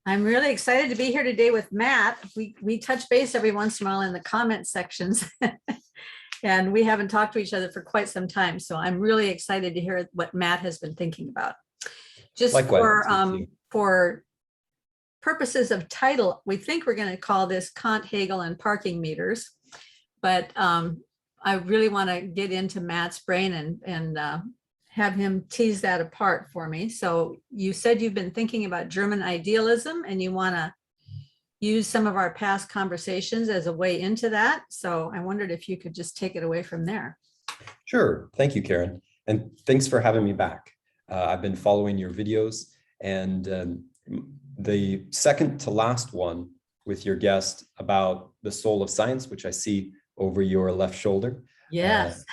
I'm really excited to be here today with Matt. We touch base every once in a while in the comment sections, and we haven't talked to each other for quite some time. So I'm really excited to hear what Matt has been thinking about. Just Likewise, for purposes of title, we think we're going to call this Kant, Hegel, and parking meters. But I really want to get into Matt's brain and have him tease that apart for me. So you said you've been thinking about German idealism and you want to use some of our past conversations as a way into that. So I wondered if you could just take it away from there. Sure. Thank you, Karen. And thanks for having me back. I've been following your videos, and the second to last one with your guest about the soul of science, which I see over your left shoulder. Yes.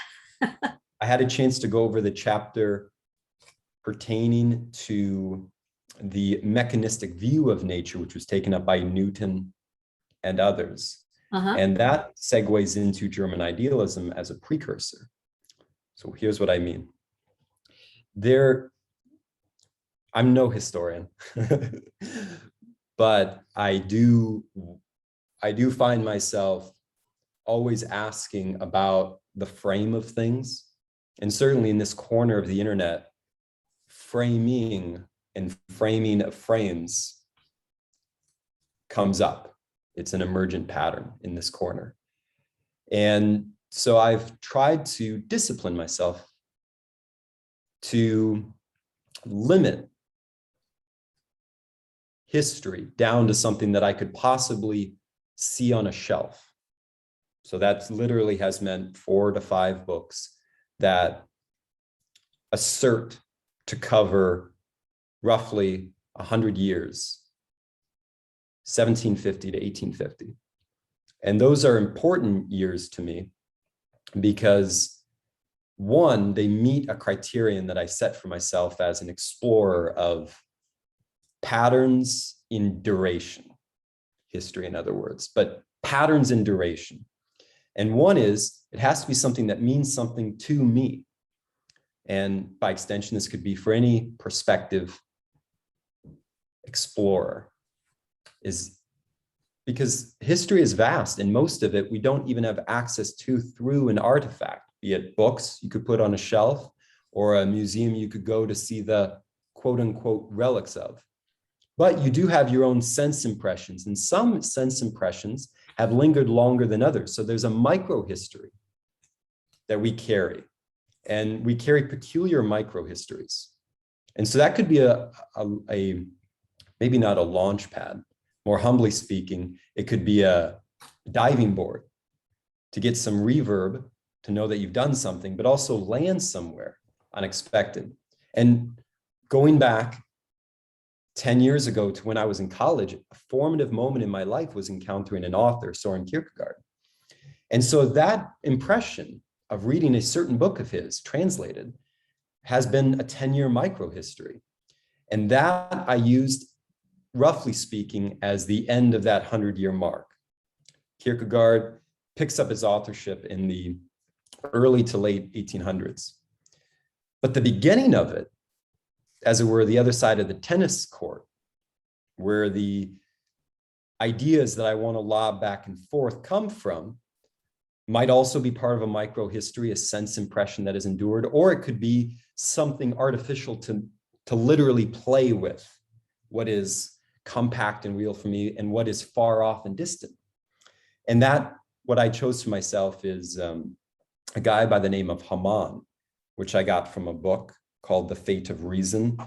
I had a chance to go over the chapter pertaining to the mechanistic view of nature, which was taken up by Newton and others. And that segues into German idealism as a precursor. So here's what I mean. I'm no historian, but I do find myself always asking about the frame of things. And certainly in this corner of the internet, framing and framing of frames comes up. It's an emergent pattern in this corner. And so I've tried to discipline myself to limit history down to something that I could possibly see on a shelf. So that literally has meant 4 to 5 books that assert to cover roughly 100 years, 1750 to 1850. And those are important years to me because, one, they meet a criterion that I set for myself as an explorer of patterns in duration, history in other words, but patterns in duration. And one is, it has to be something that means something to me. And by extension, this could be for any prospective explorer, is because history is vast and most of it we don't even have access to through an artifact, be it books you could put on a shelf or a museum you could go to see the quote unquote relics of. But you do have your own sense impressions, and some sense impressions have lingered longer than others. So there's a micro-history that we carry, and we carry peculiar micro-histories. And so that could be a maybe not a launch pad, more humbly speaking, it could be a diving board to get some reverb to know that you've done something, but also land somewhere unexpected. And going back 10 years ago to when I was in college, a formative moment in my life was encountering an author, Soren Kierkegaard. And so that impression of reading a certain book of his translated has been a 10-year microhistory. And that I used, roughly speaking, as the end of that 100-year mark. Kierkegaard picks up his authorship in the early to late 1800s. But the beginning of it, as it were, the other side of the tennis court, where the ideas that I want to lob back and forth come from, might also be part of a micro-history, a sense impression that is endured, or it could be something artificial to literally play with what is compact and real for me and what is far off and distant. And that, what I chose for myself is a guy by the name of Hamann, which I got from a book called The Fate of Reason,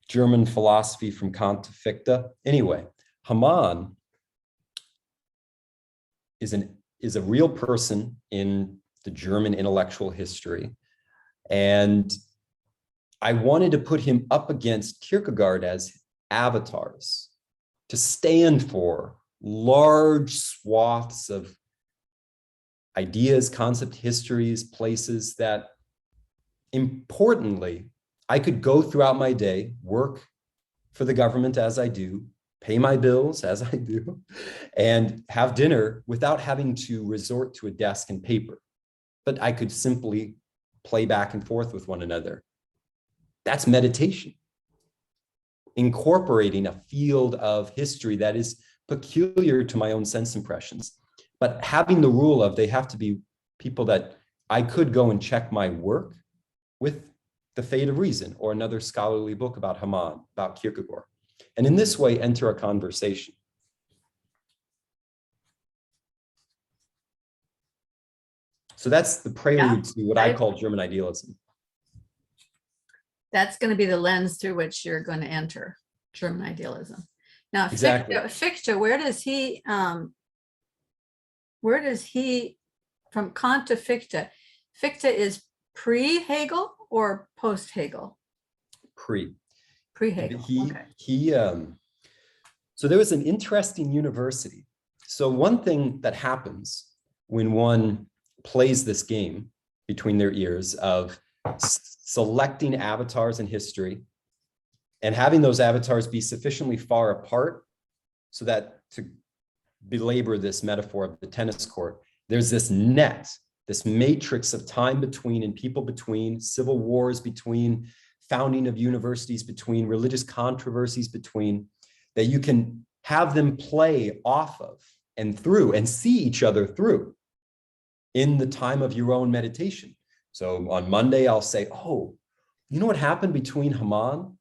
German philosophy from Kant to Fichte. Anyway, Hamann is a real person in the German intellectual history. And I wanted to put him up against Kierkegaard as avatars, to stand for large swaths of ideas, concept histories, places that, importantly, I could go throughout my day, work for the government as I do, pay my bills as I do, and have dinner without having to resort to a desk and paper. But I could simply play back and forth with one another. That's meditation. incorporating a field of history that is peculiar to my own sense impressions, but having the rule of they have to be people that I could go and check my work with The Fate of Reason or another scholarly book about Hamann, about Kierkegaard, and in this way enter a conversation. So that's the prelude to what I call German idealism. That's going to be the lens through which you're going to enter German idealism. Now, Exactly. Fichte, where does he, from Kant to Fichte? Fichte is pre-Hegel or post-Hegel? Pre-Hegel. So there was an interesting university. So one thing that happens when one plays this game between their ears of selecting avatars in history and having those avatars be sufficiently far apart so that, to belabor this metaphor of the tennis court, there's this net, this matrix of time between and people between, civil wars between, founding of universities between, religious controversies between, that you can have them play off of and through and see each other through in the time of your own meditation. So on Monday, I'll say, oh, you know what happened between Hamann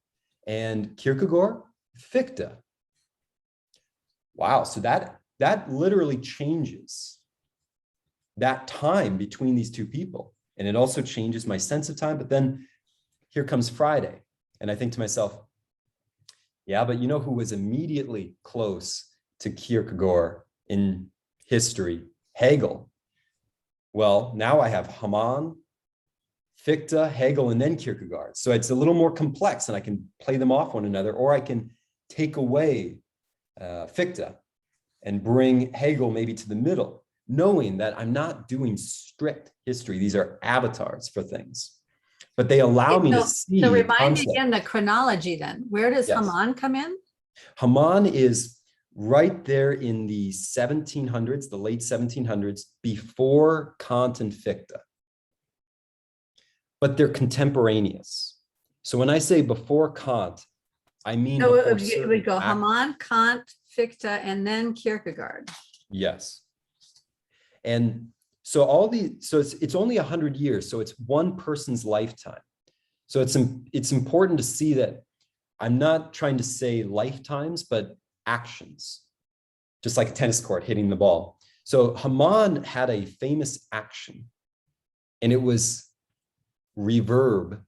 and Kierkegaard? Fichte. Wow, so that literally changes that time between these two people. And it also changes my sense of time. But then here comes Friday. And I think to myself, yeah, but you know who was immediately close to Kierkegaard in history? Hegel. Well, now I have Hamann, Fichte, Hegel, and then Kierkegaard. So it's a little more complex and I can play them off one another, or I can take away Fichte and bring Hegel maybe to the middle, knowing that I'm not doing strict history. These are avatars for things, but they allow me to see. So remind me again the chronology then. Where does Hamann come in? Hamann is right there in the 1700s, the late 1700s, before Kant and Fichte. But they're contemporaneous. So when I say before Kant, I mean, so we go Hamann, Kant, Fichte, and then Kierkegaard. Yes. And so it's only 100 years. So it's one person's lifetime. So it's important to see that I'm not trying to say lifetimes, but actions, just like a tennis court hitting the ball. So Hamann had a famous action, and it was reverb.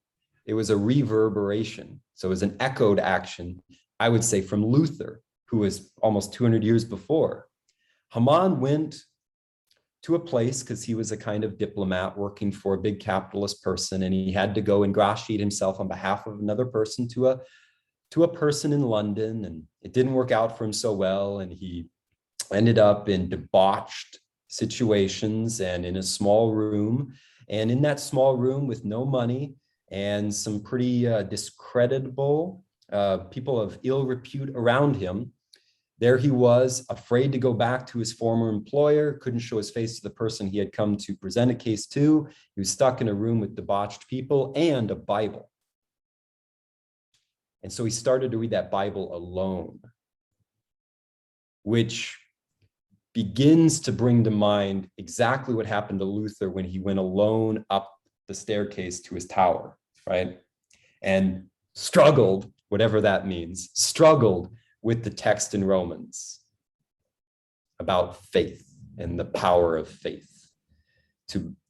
It was a reverberation. So it was an echoed action, I would say, from Luther, who was almost 200 years before. Hamann went to a place because he was a kind of diplomat working for a big capitalist person, and he had to go ingratiate himself on behalf of another person to a person in London, and it didn't work out for him so well, and he ended up in debauched situations and in a small room, and in that small room with no money and some pretty discreditable people of ill repute around him, there he was, afraid to go back to his former employer, couldn't show his face to the person he had come to present a case to. He was stuck in a room with debauched people and a Bible. And so he started to read that Bible alone, which begins to bring to mind exactly what happened to Luther when he went alone up the staircase to his tower, right? And struggled, whatever that means, struggled with the text in Romans about faith and the power of faith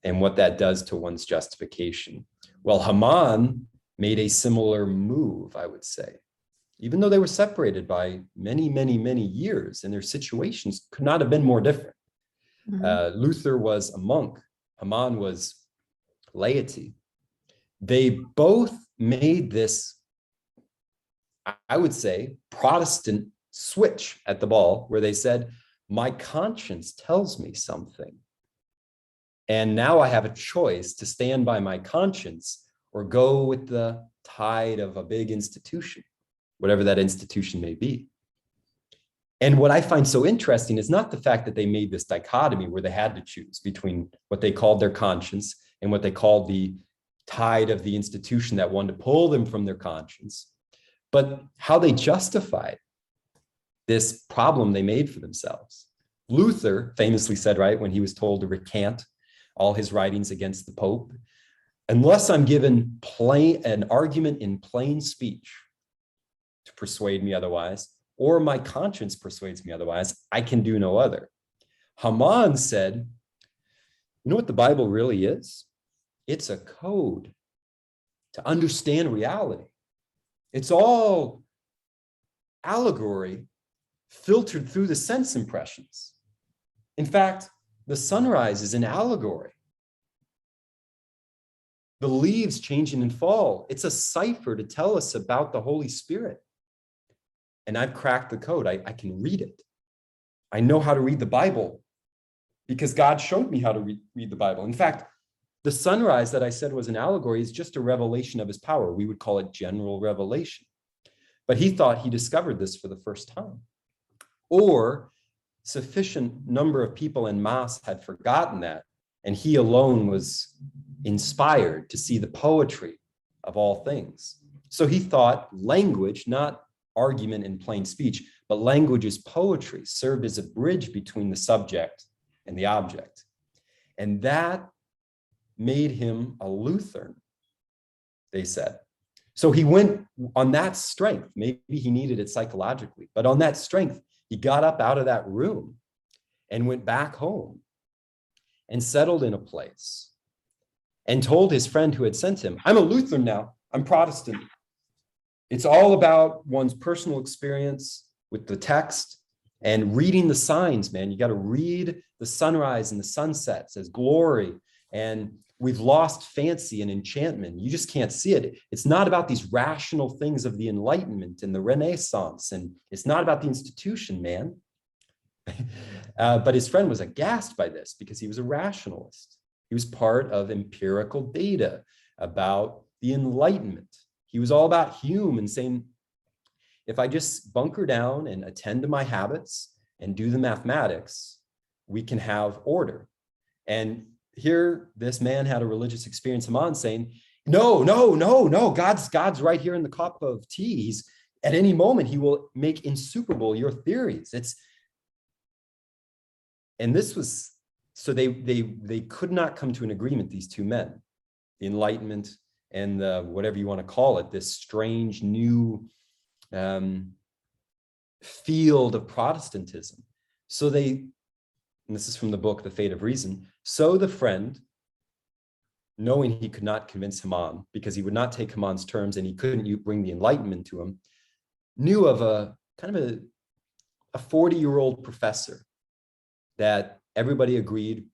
and what that does to one's justification. Well, Hamann made a similar move, I would say, even though they were separated by many, many, many years, and their situations could not have been more different. Mm-hmm. Luther was a monk. Hamann was laity. They both made this, I would say, Protestant switch at the ball, where they said, my conscience tells me something. And now I have a choice to stand by my conscience or go with the tide of a big institution, whatever that institution may be. And what I find so interesting is not the fact that they made this dichotomy where they had to choose between what they called their conscience and what they called the tide of the institution that wanted to pull them from their conscience, but how they justified this problem they made for themselves. Luther famously said, right, when he was told to recant all his writings against the Pope, unless I'm given an argument in plain speech to persuade me otherwise, or my conscience persuades me otherwise, I can do no other. Hamann said, you know what the Bible really is? It's a code to understand reality. It's all allegory filtered through the sense impressions. In fact, the sunrise is an allegory. The leaves changing in fall, it's a cipher to tell us about the Holy Spirit. And I've cracked the code. I can read it. I know how to read the Bible because God showed me how to read the Bible. In fact, the sunrise that I said was an allegory is just a revelation of his power. We would call it general revelation. But he thought he discovered this for the first time. Or sufficient number of people en masse had forgotten that, and he alone was inspired to see the poetry of all things. So he thought language, not argument in plain speech, but language is poetry, served as a bridge between the subject and the object. And that made him a Lutheran, they said. So he went on that strength. Maybe he needed it psychologically, but on that strength, he got up out of that room and went back home and settled in a place and told his friend who had sent him, I'm a Lutheran now, I'm Protestant. It's all about one's personal experience with the text and reading the signs, man. You got to read the sunrise and the sunsets as glory. And we've lost fancy and enchantment. You just can't see it. It's not about these rational things of the Enlightenment and the Renaissance. And it's not about the institution, man. But his friend was aghast by this because he was a rationalist. He was part of empirical data about the Enlightenment. He was all about Hume and saying, if I just bunker down and attend to my habits and do the mathematics, we can have order. And here, this man had a religious experience, Hamann, saying, no, God's right here in the cup of tea. At any moment, he will make insuperable your theories. And this was, so they could not come to an agreement, these two men, the Enlightenment and the, whatever you want to call it, this strange new field of Protestantism. So and this is from the book, The Fate of Reason. So the friend, knowing he could not convince Hamann because he would not take Hamann's terms and he couldn't bring the Enlightenment to him, knew of a kind of a 40-year-old professor that everybody agreed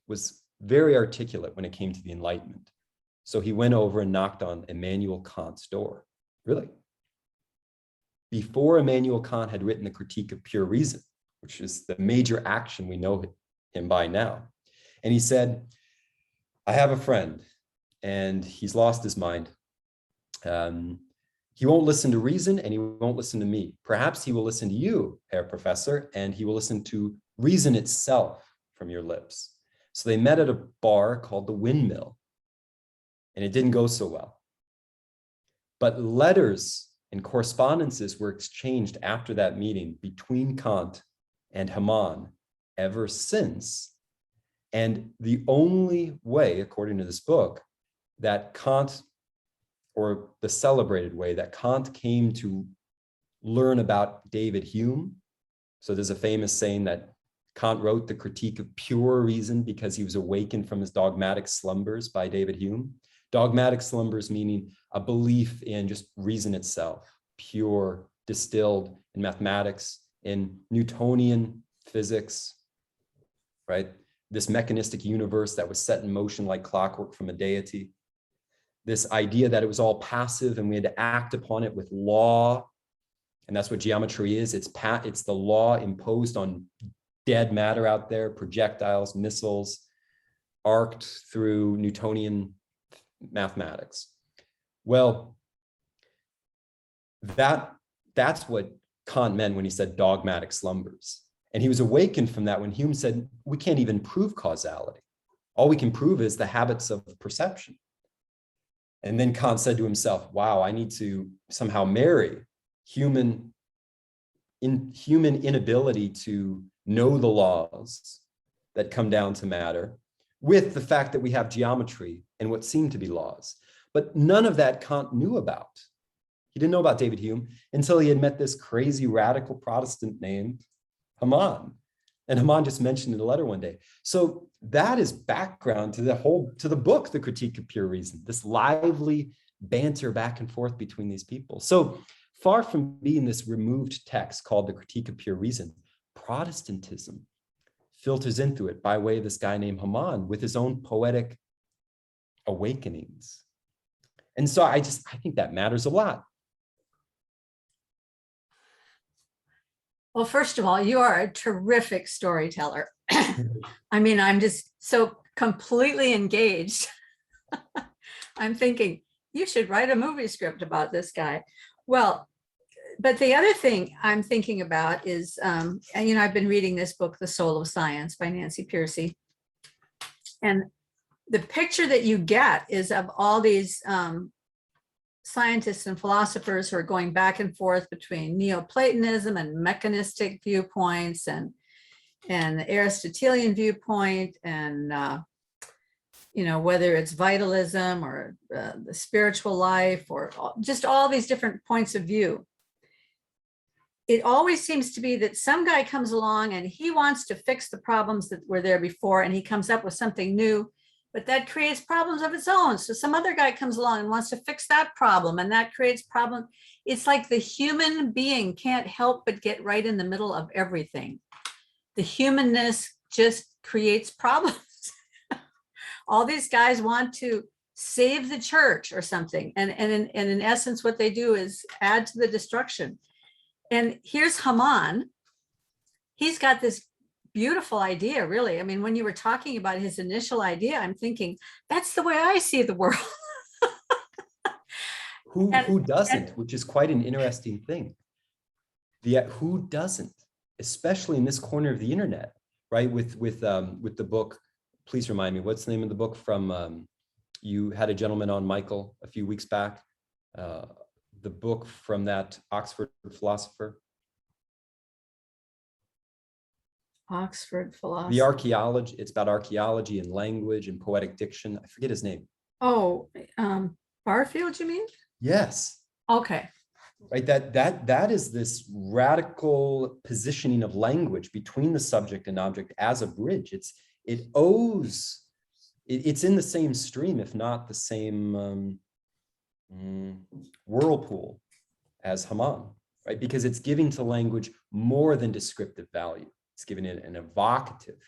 was very articulate when it came to the Enlightenment. So he went over and knocked on Immanuel Kant's door. Really? Before Immanuel Kant had written the Critique of Pure Reason, which is the major action we know him by now. And he said, I have a friend and he's lost his mind. He won't listen to reason and he won't listen to me. Perhaps he will listen to you, Herr Professor, and he will listen to reason itself from your lips. So they met at a bar called the Windmill, and it didn't go so well. But letters and correspondences were exchanged after that meeting between Kant and Hamann ever since. And the only way, according to this book, that Kant, or the celebrated way that Kant came to learn about David Hume. So there's a famous saying that Kant wrote the Critique of Pure Reason because he was awakened from his dogmatic slumbers by David Hume. Dogmatic slumbers meaning a belief in just reason itself, pure, distilled in mathematics, in Newtonian physics, right? This mechanistic universe that was set in motion like clockwork from a deity. This idea that it was all passive and we had to act upon it with law. And that's what geometry is. It's the law imposed on dead matter out there, projectiles, missiles, arced through Newtonian mathematics. Well, that's what Kant meant when he said dogmatic slumbers. And he was awakened from that when Hume said, we can't even prove causality. All we can prove is the habits of perception. And then Kant said to himself, wow, I need to somehow marry human inability to know the laws that come down to matter with the fact that we have geometry and what seem to be laws. But none of that Kant knew about. He didn't know about David Hume until he had met this crazy radical Protestant named Hamann. And Hamann just mentioned in a letter one day. So that is background to the book, The Critique of Pure Reason, this lively banter back and forth between these people. So far from being this removed text called The Critique of Pure Reason, Protestantism filters into it by way of this guy named Hamann with his own poetic awakenings. And so I think that matters a lot. Well, first of all, you are a terrific storyteller. I mean, I'm just so completely engaged. I'm thinking, you should write a movie script about this guy. Well, but the other thing I'm thinking about is, I've been reading this book, The Soul of Science by Nancy Pearcey. And the picture that you get is of all these scientists and philosophers who are going back and forth between Neo-Platonism and mechanistic viewpoints and the Aristotelian viewpoint, and whether it's vitalism or the spiritual life, or just all these different points of view. It always seems to be that some guy comes along and he wants to fix the problems that were there before, and he comes up with something new, but that creates problems of its own. So some other guy comes along and wants to fix that problem, and that creates problems. It's like the human being can't help but get right in the middle of everything. The humanness just creates problems. All these guys want to save the church or something. And in essence, what they do is add to the destruction. And here's Hamann. He's got this beautiful idea, really. I mean, when you were talking about his initial idea, I'm thinking, that's the way I see the world. Who doesn't, which is quite an interesting thing. Who doesn't, especially in this corner of the internet, right? With the book, please remind me, what's the name of the book from, you had a gentleman on, Michael, a few weeks back, the book from that Oxford philosopher. Oxford philosopher. The archaeology, it's about archaeology and language and poetic diction. I forget his name. Oh, Barfield, you mean? Yes. Okay. Right, that is this radical positioning of language between the subject and object as a bridge. It's in the same stream, if not the same whirlpool as Hamann, right? Because it's giving to language more than descriptive value. It's giving it an evocative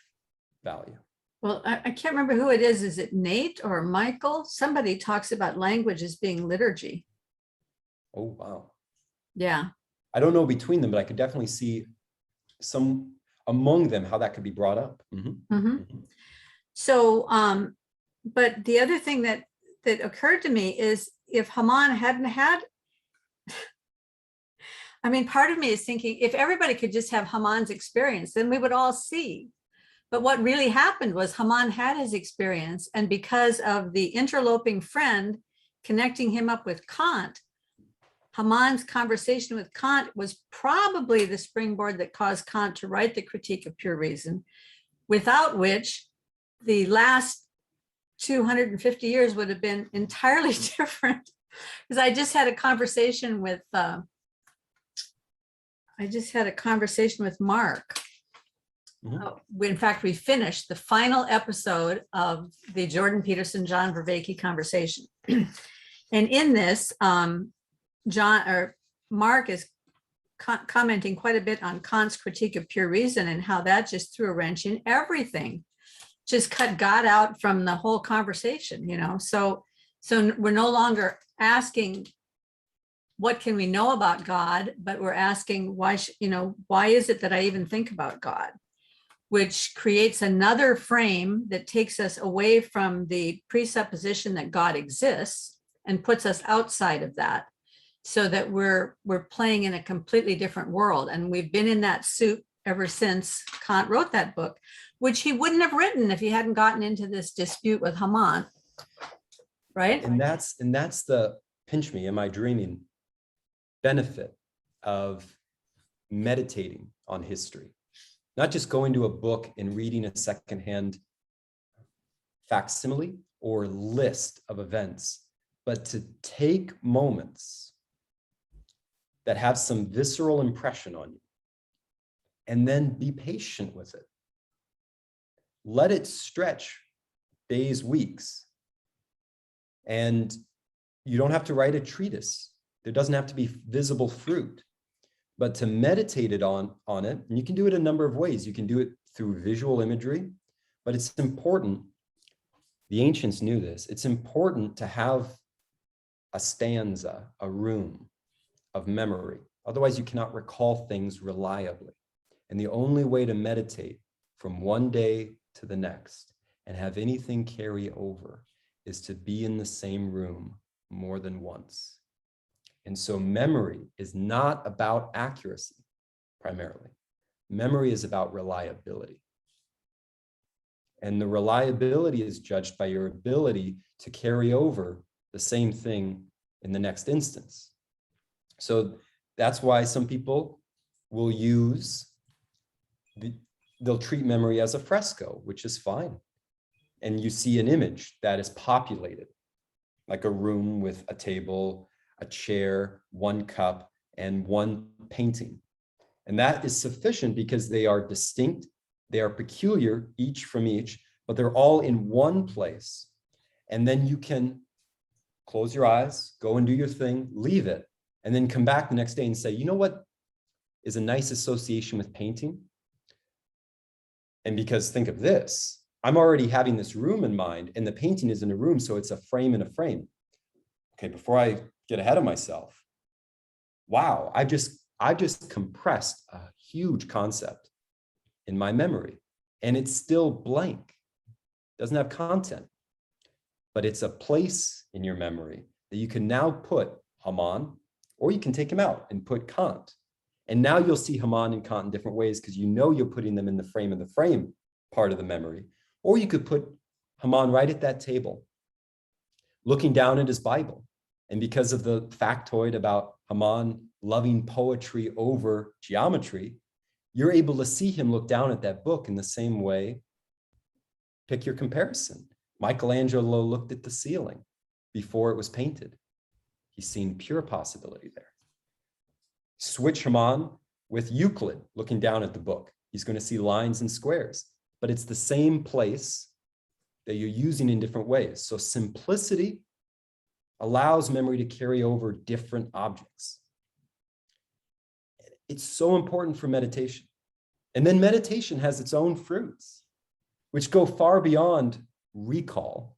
value. Well, I can't remember who it is. Is it Nate or Michael? Somebody talks about language as being liturgy. Oh, wow. Yeah. I don't know between them, but I could definitely see some among them how that could be brought up. Mm-hmm. Mm-hmm. So, but the other thing that occurred to me is, if Hamann hadn't had, I mean, part of me is thinking, if everybody could just have Hamann's experience, then we would all see. But what really happened was Hamann had his experience, and because of the interloping friend connecting him up with Kant, Hamann's conversation with Kant was probably the springboard that caused Kant to write the Critique of Pure Reason, without which the last 250 years would have been entirely different. Because I just had a conversation with Mark. Mm-hmm. In fact, we finished the final episode of the Jordan Peterson, John Vervaeke conversation. And in this, Mark is commenting quite a bit on Kant's Critique of Pure Reason and how that just threw a wrench in everything, just cut God out from the whole conversation, So we're no longer asking, what can we know about God? But we're asking, why is it that I even think about God? Which creates another frame that takes us away from the presupposition that God exists and puts us outside of that, so that we're playing in a completely different world. And we've been in that suit ever since Kant wrote that book, which he wouldn't have written if he hadn't gotten into this dispute with Hamann. right? And that's the pinch me, am I dreaming benefit of meditating on history. Not just going to a book and reading a secondhand facsimile or list of events, but to take moments that have some visceral impression on you and then be patient with it. Let it stretch days, weeks. And you don't have to write a treatise. There doesn't have to be visible fruit, but to meditate it on it, and you can do it a number of ways. You can do it through visual imagery, but it's important, the ancients knew this, it's important to have a stanza, a room of memory. Otherwise, you cannot recall things reliably. And the only way to meditate from one day to the next and have anything carry over is to be in the same room more than once. And so memory is not about accuracy, primarily. Memory is about reliability. And the reliability is judged by your ability to carry over the same thing in the next instance. So that's why some people will they'll treat memory as a fresco, which is fine. And you see an image that is populated, like a room with a table, a chair, one cup, and one painting. And that is sufficient because they are distinct, they are peculiar, each from each, but they're all in one place. And then you can close your eyes, go and do your thing, leave it, and then come back the next day and say, you know what is a nice association with painting? And because think of this, I'm already having this room in mind and the painting is in a room, so it's a frame in a frame. Okay, before I get ahead of myself, wow, I just compressed a huge concept in my memory and it's still blank, doesn't have content, but it's a place in your memory that you can now put Hamann, or you can take him out and put Kant. And now you'll see Hamann and Kant in different ways because you know you're putting them in the frame part of the memory. Or you could put Hamann right at that table, looking down at his Bible. And because of the factoid about Hamann loving poetry over geometry, you're able to see him look down at that book in the same way. Pick your comparison. Michelangelo looked at the ceiling before it was painted. He's seen pure possibility there. Switch Hamann with Euclid looking down at the book. He's going to see lines and squares, but it's the same place that you're using in different ways. So simplicity allows memory to carry over different objects. It's so important for meditation. And then meditation has its own fruits, which go far beyond recall,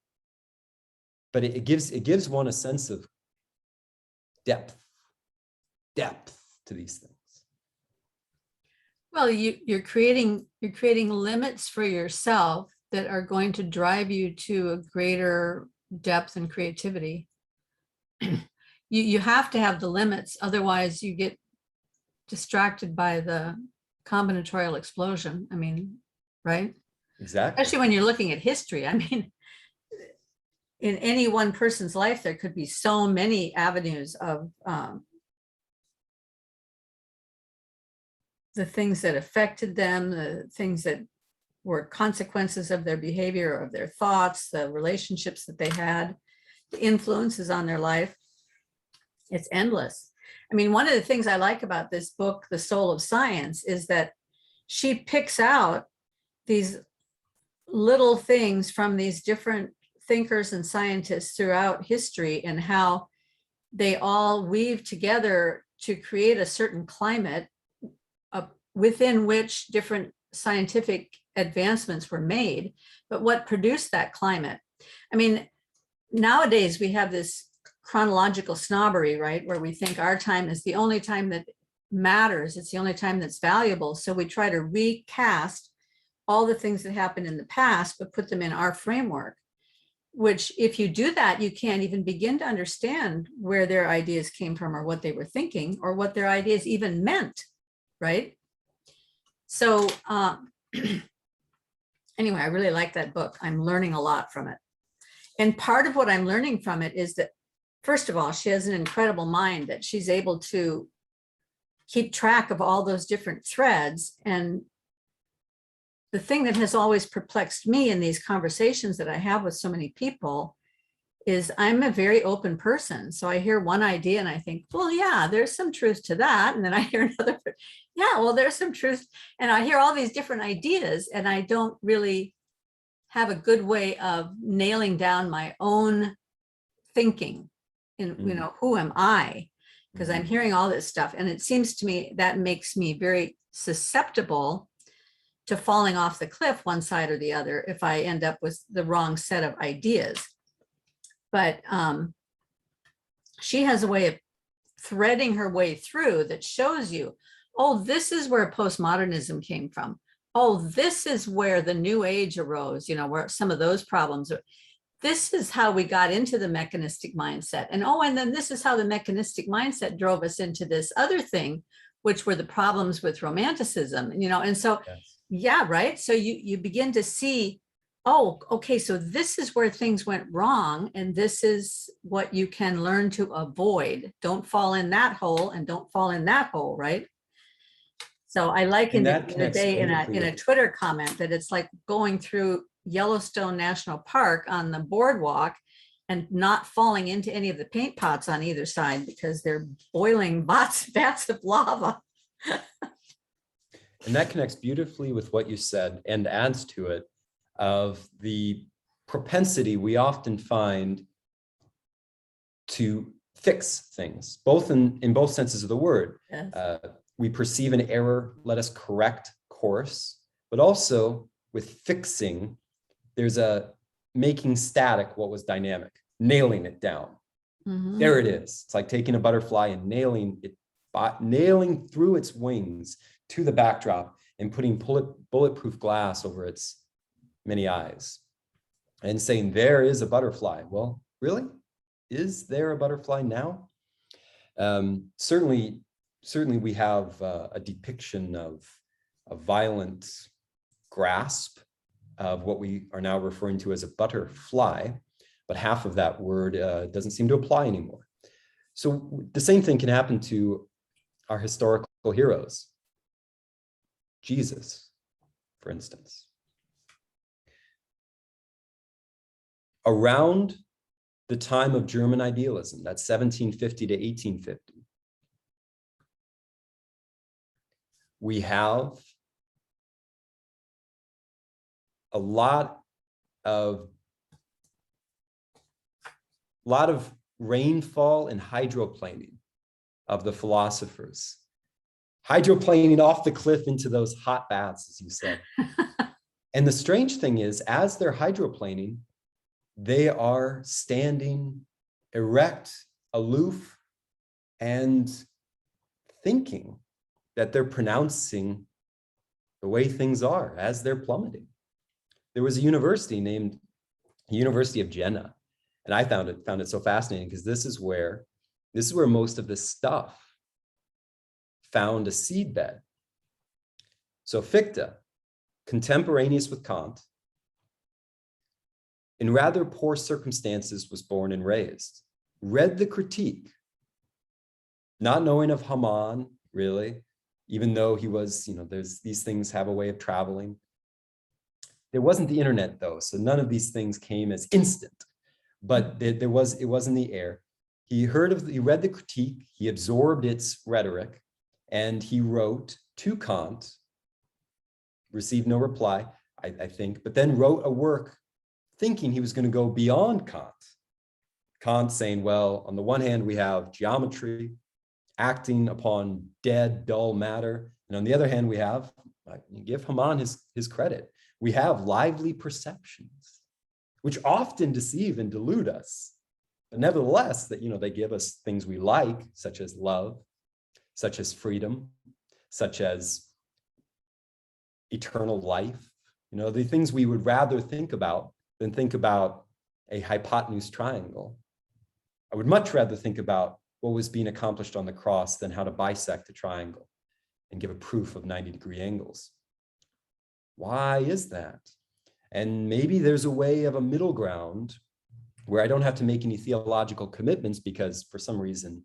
but it gives one a sense of depth to these things. Well, you're creating limits for yourself that are going to drive you to a greater depth and creativity. You have to have the limits, otherwise you get distracted by the combinatorial explosion. I mean, right? Exactly. Especially when you're looking at history. I mean, in any one person's life, there could be so many avenues of the things that affected them, the things that were consequences of their behavior, of their thoughts, the relationships that they had, the influences on their life. It's endless. I mean, one of the things I like about this book, The Soul of Science, is that she picks out these little things from these different thinkers and scientists throughout history and how they all weave together to create a certain climate within which different scientific advancements were made. But what produced that climate? I mean, nowadays we have this chronological snobbery, right? Where we think our time is the only time that matters. It's the only time that's valuable. So we try to recast all the things that happened in the past, but put them in our framework, which if you do that, you can't even begin to understand where their ideas came from or what they were thinking or what their ideas even meant, right? So anyway, I really like that book. I'm learning a lot from it. And part of what I'm learning from it is that, first of all, she has an incredible mind that she's able to keep track of all those different threads. And the thing that has always perplexed me in these conversations that I have with so many people is I'm a very open person. So I hear one idea and I think, well, yeah, there's some truth to that. And then I hear another, yeah, well, there's some truth. And I hear all these different ideas and I don't really have a good way of nailing down my own thinking and, you know, who am I? Because I'm hearing all this stuff. And it seems to me that makes me very susceptible to falling off the cliff one side or the other if I end up with the wrong set of ideas. But she has a way of threading her way through that shows you, oh, this is where postmodernism came from. Oh, this is where the New Age arose, you know, where some of those problems are. This is how we got into the mechanistic mindset. And oh, and then this is how the mechanistic mindset drove us into this other thing, which were the problems with romanticism, you know, and so, yes. Yeah, right. So you begin to see, oh, okay, so this is where things went wrong. And this is what you can learn to avoid. Don't fall in that hole and don't fall in that hole, right? So I likened it the other day in a Twitter comment that it's like going through Yellowstone National Park on the boardwalk and not falling into any of the paint pots on either side because they're boiling vats of lava. And that connects beautifully with what you said and adds to it of the propensity we often find to fix things, both in both senses of the word. Yes. We perceive an error, let us correct course, but also with fixing, there's a making static what was dynamic, nailing it down. Mm-hmm. There it is. It's like taking a butterfly and nailing through its wings to the backdrop and putting bulletproof glass over its many eyes and saying, there is a butterfly. Well, really? Is there a butterfly now? Certainly we have a depiction of a violent grasp of what we are now referring to as a butterfly, but half of that word doesn't seem to apply anymore. So the same thing can happen to our historical heroes. Jesus, for instance. Around the time of German idealism, that's 1750 to 1850, we have a lot of rainfall and hydroplaning of the philosophers. Hydroplaning off the cliff into those hot baths, as you said. And the strange thing is, as they're hydroplaning, they are standing erect, aloof, and thinking that they're pronouncing the way things are as they're plummeting. There was a university named University of Jena, and I found it so fascinating because this is where most of this stuff found a seedbed. So Fichte, contemporaneous with Kant, in rather poor circumstances was born and raised, read the critique, not knowing of Hamann, really, even though he was, these things have a way of traveling. There wasn't the internet though, so none of these things came as instant, but it was in the air. He read the critique, he absorbed its rhetoric, and he wrote to Kant, received no reply, I think, but then wrote a work thinking he was going to go beyond Kant. Kant saying, well, on the one hand, we have geometry acting upon dead, dull matter. And on the other hand, we have, give Hamann his credit, we have lively perceptions, which often deceive and delude us. But nevertheless, that they give us things we like, such as love, such as freedom, such as eternal life, the things we would rather think about than think about a hypotenuse triangle. I would much rather think about what was being accomplished on the cross than how to bisect a triangle and give a proof of 90-degree angles. Why is that? And maybe there's a way of a middle ground where I don't have to make any theological commitments because for some reason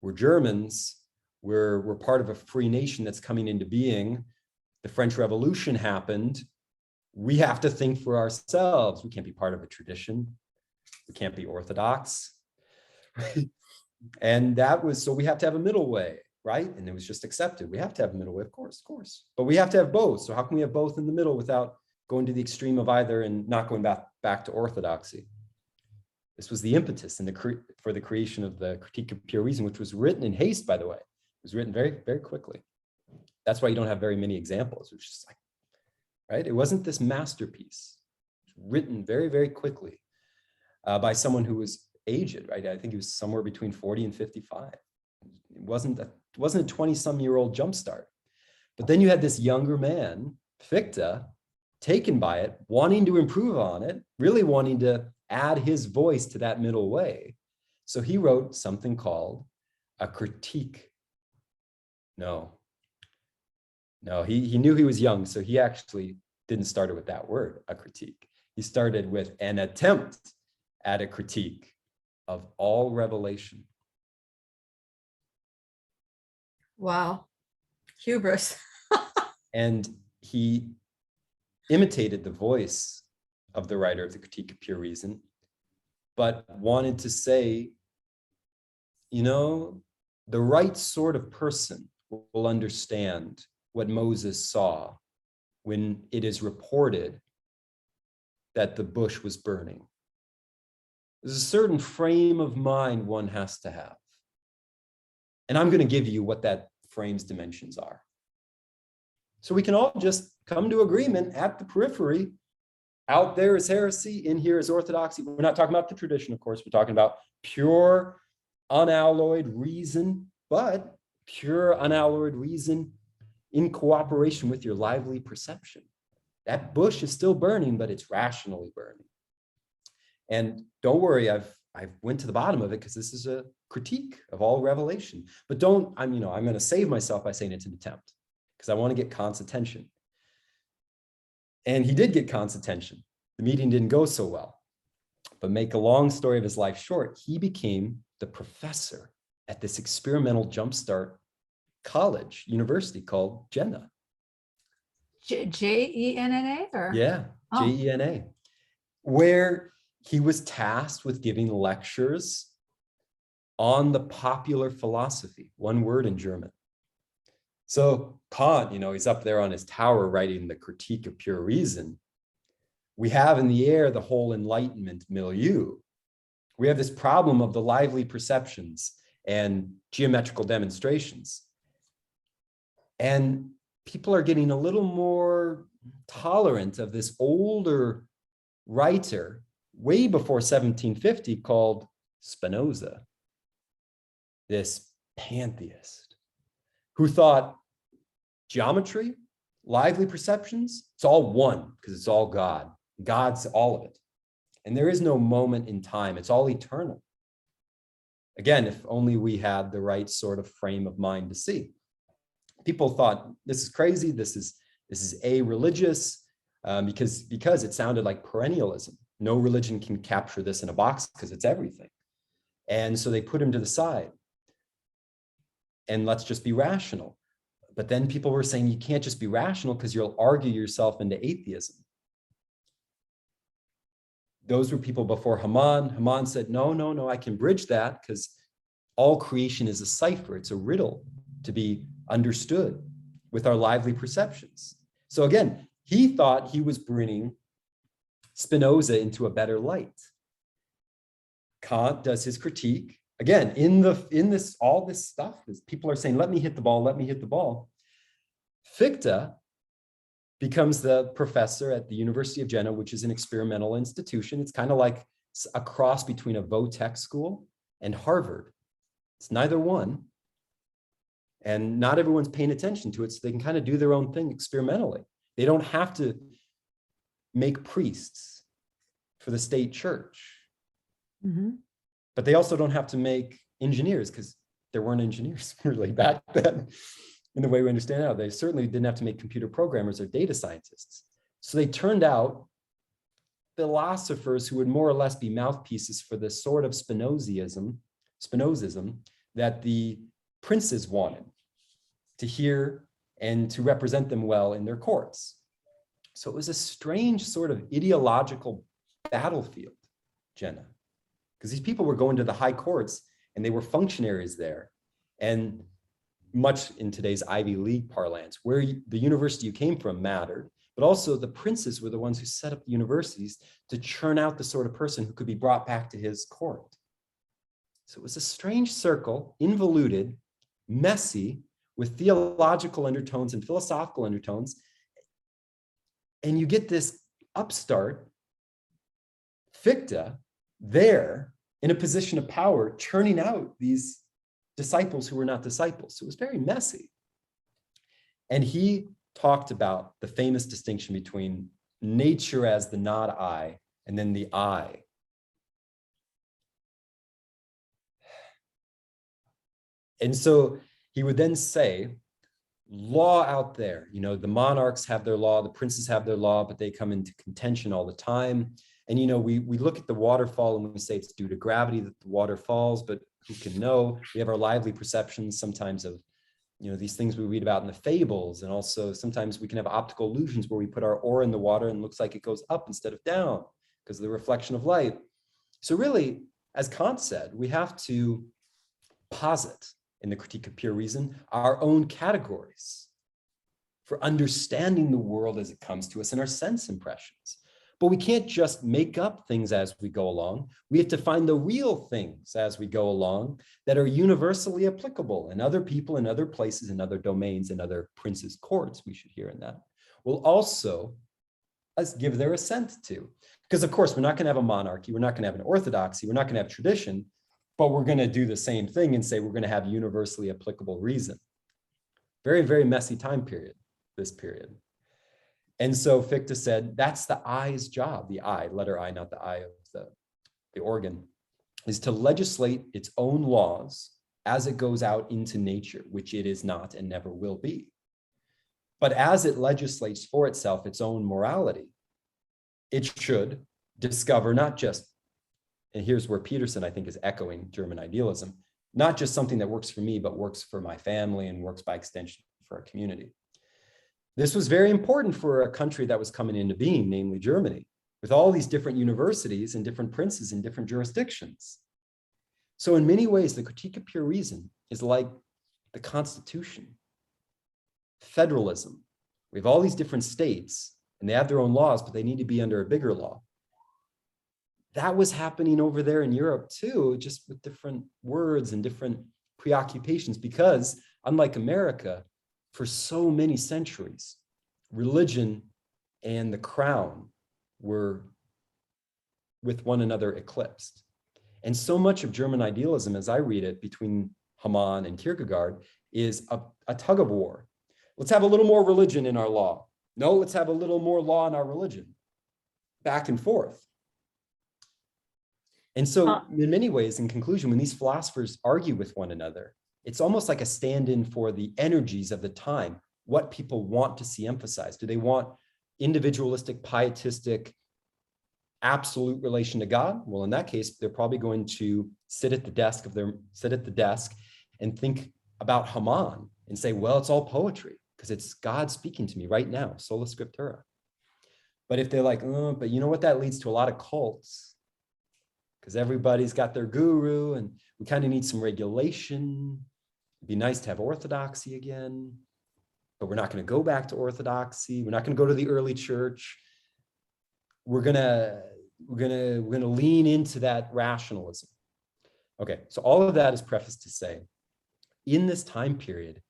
we're Germans, we're part of a free nation that's coming into being. The French Revolution happened. We have to think for ourselves. We can't be part of a tradition. We can't be Orthodox. And that was, so we have to have a middle way, right? And it was just accepted. We have to have a middle way, of course. But we have to have both. So how can we have both in the middle without going to the extreme of either and not going back to orthodoxy? This was the impetus for the creation of the Critique of Pure Reason, which was written in haste, by the way. It was written very, very quickly. That's why you don't have very many examples. It was just like, right? It wasn't this masterpiece. It was written very, very quickly by someone who was aged, right? I think he was somewhere between 40 and 55. It wasn't a 20-some-year-old jumpstart. But then you had this younger man, Fichte, taken by it, wanting to improve on it, really wanting to add his voice to that middle way. So he wrote something called a critique. No, he knew he was young, so he actually didn't start it with that word, a critique. He started with an attempt at a critique of all revelation. Wow. Hubris. And he imitated the voice of the writer of the Critique of Pure Reason, but wanted to say, you know, the right sort of person will understand what Moses saw when it is reported that the bush was burning. There's a certain frame of mind one has to have. And I'm going to give you what that frame's dimensions are. So we can all just come to agreement at the periphery. Out there is heresy, in here is orthodoxy. We're not talking about the tradition, of course. We're talking about pure, unalloyed reason, but pure, unalloyed reason in cooperation with your lively perception. That bush is still burning, but it's rationally burning. And don't worry, I went to the bottom of it because this is a critique of all revelation. But I'm going to save myself by saying it's an attempt because I want to get Kant's attention. And he did get Kant's attention. The meeting didn't go so well. But make a long story of his life short, he became the professor at this experimental jumpstart university called Jena. J-E-N-N-A? Or? Yeah, Oh. Jena, where he was tasked with giving lectures on the popular philosophy, one word in German. So Kant, he's up there on his tower writing the Critique of Pure Reason. We have in the air the whole Enlightenment milieu. We have this problem of the lively perceptions and geometrical demonstrations. And people are getting a little more tolerant of this older writer way before 1750 called Spinoza, this pantheist who thought geometry, lively perceptions, it's all one because it's all God. God's all of it. And there is no moment in time. It's all eternal. Again, if only we had the right sort of frame of mind to see. People thought this is crazy. This is a-religious because it sounded like perennialism. No religion can capture this in a box because it's everything. And so they put him to the side. And let's just be rational. But then people were saying you can't just be rational because you'll argue yourself into atheism. Those were people before Hamann. Hamann said, no, I can bridge that because all creation is a cipher. It's a riddle to be understood with our lively perceptions. So again, he thought he was bringing Spinoza into a better light. Kant does his critique. Again, all this stuff, people are saying, let me hit the ball. Fichte becomes the professor at the University of Jena, which is an experimental institution. It's kind of like a cross between a Vo-Tech school and Harvard. It's neither one. And not everyone's paying attention to it, so they can kind of do their own thing experimentally. They don't have to make priests for the state church. Mm-hmm. But they also don't have to make engineers because there weren't engineers really back then in the way we understand now. They certainly didn't have to make computer programmers or data scientists. So they turned out philosophers who would more or less be mouthpieces for the sort of Spinozism that the princes wanted to hear and to represent them well in their courts. So it was a strange sort of ideological battlefield, Jenna, because these people were going to the high courts and they were functionaries there. And much in today's Ivy League parlance, where the university you came from mattered, but also the princes were the ones who set up the universities to churn out the sort of person who could be brought back to his court. So it was a strange circle, involuted, messy, with theological undertones and philosophical undertones. And you get this upstart, Fichte, there in a position of power, churning out these disciples who were not disciples. So it was very messy. And he talked about the famous distinction between nature as the not I and then the I. And so he would then say, law out there, you know, the monarchs have their law, the princes have their law, but they come into contention all the time. And, you know, we look at the waterfall and we say it's due to gravity that the water falls, but who can know? We have our lively perceptions sometimes of, you know, these things we read about in the fables. And also sometimes we can have optical illusions where we put our oar in the water and it looks like it goes up instead of down because of the reflection of light. So really, as Kant said, we have to posit in the Critique of Pure Reason our own categories for understanding the world as it comes to us and our sense impressions. But we can't just make up things as we go along. We have to find the real things as we go along that are universally applicable, and other people in other places, in other domains, in other princes' courts, we should hear in that, will also give their assent to. Because of course, we're not going to have a monarchy, we're not going to have an orthodoxy, we're not going to have tradition, but we're going to do the same thing and say we're going to have universally applicable reason. Very, very messy time period, this period. And so Fichte said, that's the I's job, the I, letter I, not the I of the organ, is to legislate its own laws as it goes out into nature, which it is not and never will be. But as it legislates for itself its own morality, it should discover not just, and here's where Peterson, I think, is echoing German idealism, not just something that works for me, but works for my family and works by extension for our community. This was very important for a country that was coming into being, namely Germany, with all these different universities and different princes in different jurisdictions. So in many ways, the Critique of Pure Reason is like the Constitution, federalism. We have all these different states and they have their own laws, but they need to be under a bigger law. That was happening over there in Europe too, just with different words and different preoccupations, because unlike America, for so many centuries, religion and the crown were with one another eclipsed. And so much of German idealism, as I read it, between Hamann and Kierkegaard, is a tug of war. Let's have a little more religion in our law. No, let's have a little more law in our religion. Back and forth. And so in many ways, in conclusion, when these philosophers argue with one another, it's almost like a stand-in for the energies of the time, what people want to see emphasized. Do they want individualistic, pietistic, absolute relation to God? Well, in that case, they're probably going to sit at the desk and think about Hamann and say, well, it's all poetry because it's God speaking to me right now, sola scriptura. But if they're like, oh, but you know what, that leads to a lot of cults because everybody's got their guru and we kind of need some regulation. It'd be nice to have orthodoxy again, but we're not going to go back to orthodoxy. We're not going to go to the early church. We're gonna lean into that rationalism. Okay, so all of that is prefaced to say, in this time period,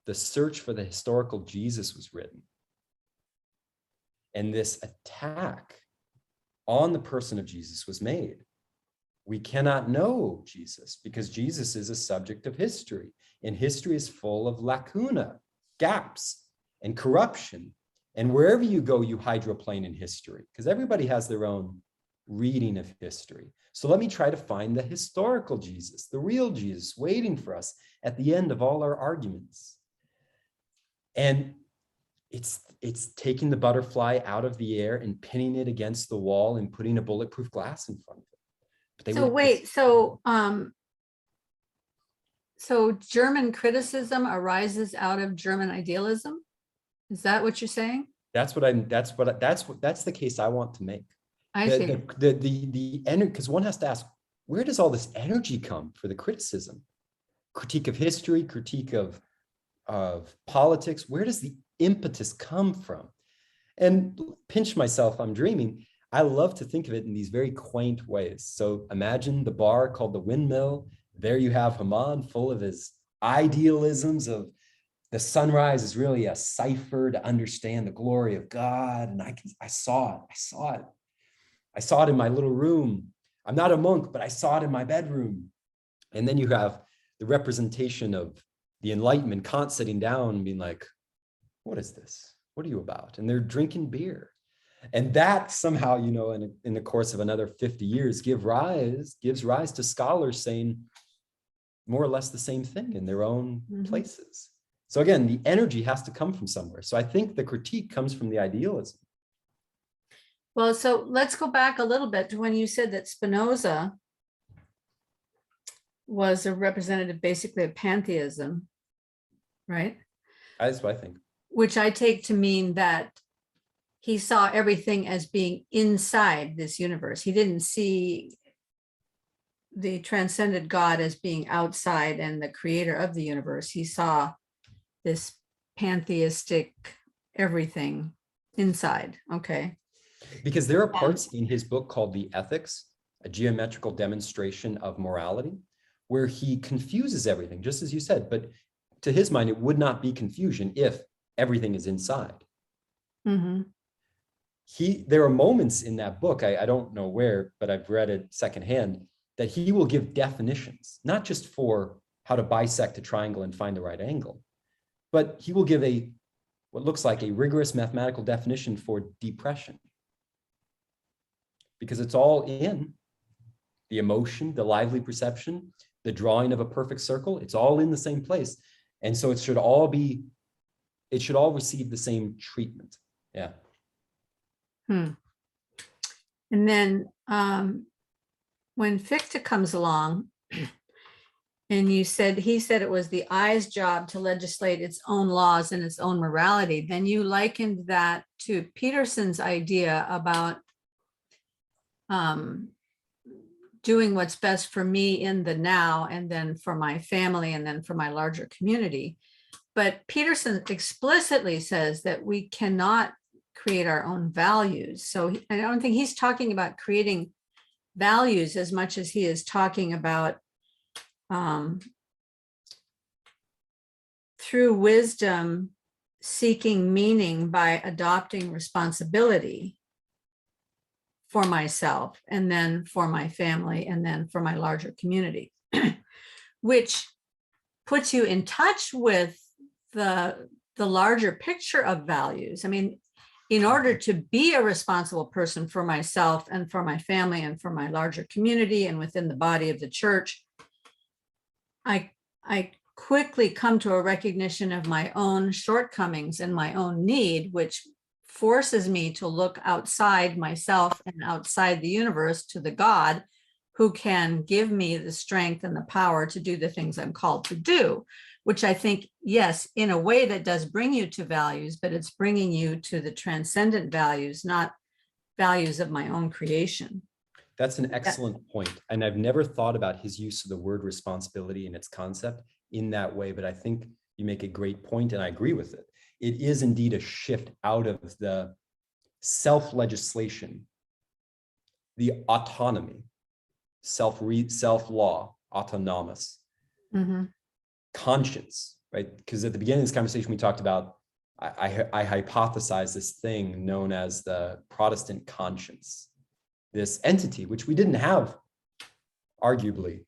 the search for the historical Jesus was written. And this attack on the person of Jesus was made. We cannot know Jesus because Jesus is a subject of history, and history is full of lacuna, gaps, and corruption. And wherever you go, you hydroplane in history because everybody has their own reading of history. So let me try to find the historical Jesus, the real Jesus waiting for us at the end of all our arguments. And it's taking the butterfly out of the air and pinning it against the wall and putting a bulletproof glass in front of it. But they So would, wait, so German criticism arises out of German idealism? Is that what you're saying? that's the case I want to make. I see. The energy, because one has to ask, where does all this energy come for the criticism? Critique of history, critique of politics, where does the impetus come from? And pinch myself, I'm dreaming. I love to think of it in these very quaint ways. So imagine the bar called the Windmill. There you have Hamann, full of his idealisms of the sunrise is really a cipher to understand the glory of God. And I saw it in my little room. I'm not a monk, but I saw it in my bedroom. And then you have the representation of the Enlightenment, Kant sitting down and being like, what is this? What are you about? And they're drinking beer. And that somehow, in the course of another 50 years, gives rise to scholars saying more or less the same thing in their own places. So again, the energy has to come from somewhere. So I think the critique comes from the idealism. Well, so let's go back a little bit to when you said that Spinoza was a representative basically of pantheism, right? That's what I think. Which I take to mean that he saw everything as being inside this universe. He didn't see the transcendent God as being outside and the creator of the universe. He saw this pantheistic everything inside. Okay. Because there are parts in his book called The Ethics, a geometrical demonstration of morality, where he confuses everything, just as you said. But to his mind, it would not be confusion if everything is inside. Mm-hmm. There are moments in that book, I don't know where, but I've read it secondhand, that he will give definitions, not just for how to bisect a triangle and find the right angle, but he will give what looks like a rigorous mathematical definition for depression. Because it's all in the emotion, the lively perception, the drawing of a perfect circle, it's all in the same place. And so it should all receive the same treatment. Yeah. And then when Fichte comes along, and he said it was the eye's job to legislate its own laws and its own morality, then you likened that to Peterson's idea about doing what's best for me in the now, and then for my family, and then for my larger community. But Peterson explicitly says that we cannot create our own values. So I don't think he's talking about creating values as much as he is talking about through wisdom, seeking meaning by adopting responsibility for myself, and then for my family, and then for my larger community, which puts you in touch with the larger picture of values. I mean, in order to be a responsible person for myself and for my family and for my larger community and within the body of the church, I quickly come to a recognition of my own shortcomings and my own need, which forces me to look outside myself and outside the universe to the God who can give me the strength and the power to do the things I'm called to do, which I think, yes, in a way that does bring you to values, but it's bringing you to the transcendent values, not values of my own creation. That's an excellent point. And I've never thought about his use of the word responsibility and its concept in that way, but I think you make a great point, and I agree with it. It is indeed a shift out of the self-legislation, the autonomy, self-law, autonomous, conscience, right? Because at the beginning of this conversation, we talked about, I hypothesized this thing known as the Protestant conscience, this entity, which we didn't have, arguably,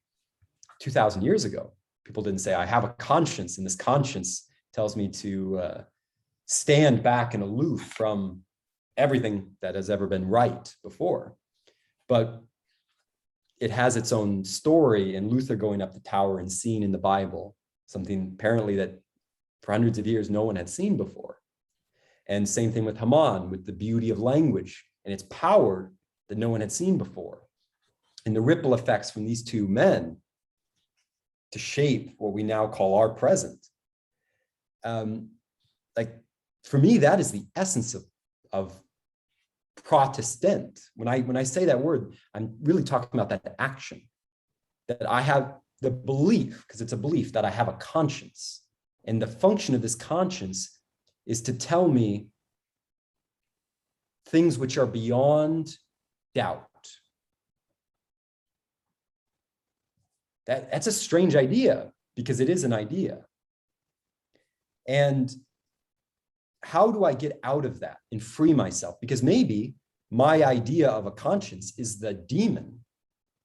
2,000 years ago. People didn't say, I have a conscience, and this conscience tells me to stand back and aloof from everything that has ever been right before. But it has its own story, and Luther going up the tower and seeing in the Bible something apparently that for hundreds of years no one had seen before. And same thing with Hamann, with the beauty of language and its power that no one had seen before. And the ripple effects from these two men to shape what we now call our present. Like, for me, that is the essence of protestant. When I say that word, I'm really talking about that action, that I have the belief, because it's a belief, that I have a conscience. And the function of this conscience is to tell me things which are beyond doubt. That's a strange idea, because it is an idea. And how do I get out of that and free myself? Because maybe my idea of a conscience is the demon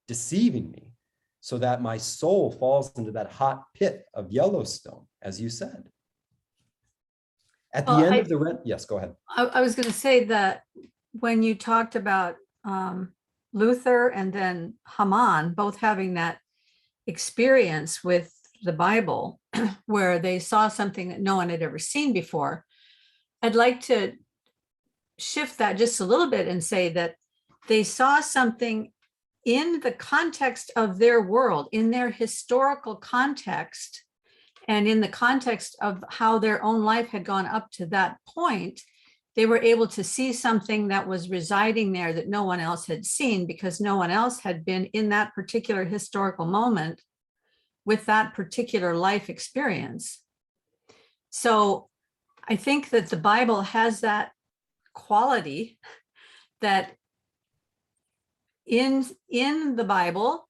deceiving me, so that my soul falls into that hot pit of Yellowstone, as you said. At the end of the yes, go ahead. I was going to say that when you talked about Luther and then Hamann both having that experience with the Bible, where they saw something that no one had ever seen before, I'd like to shift that just a little bit and say that they saw something in the context of their world, in their historical context, and in the context of how their own life had gone up to that point. They were able to see something that was residing there that no one else had seen, because no one else had been in that particular historical moment with that particular life experience. So I think that the Bible has that quality, that in the Bible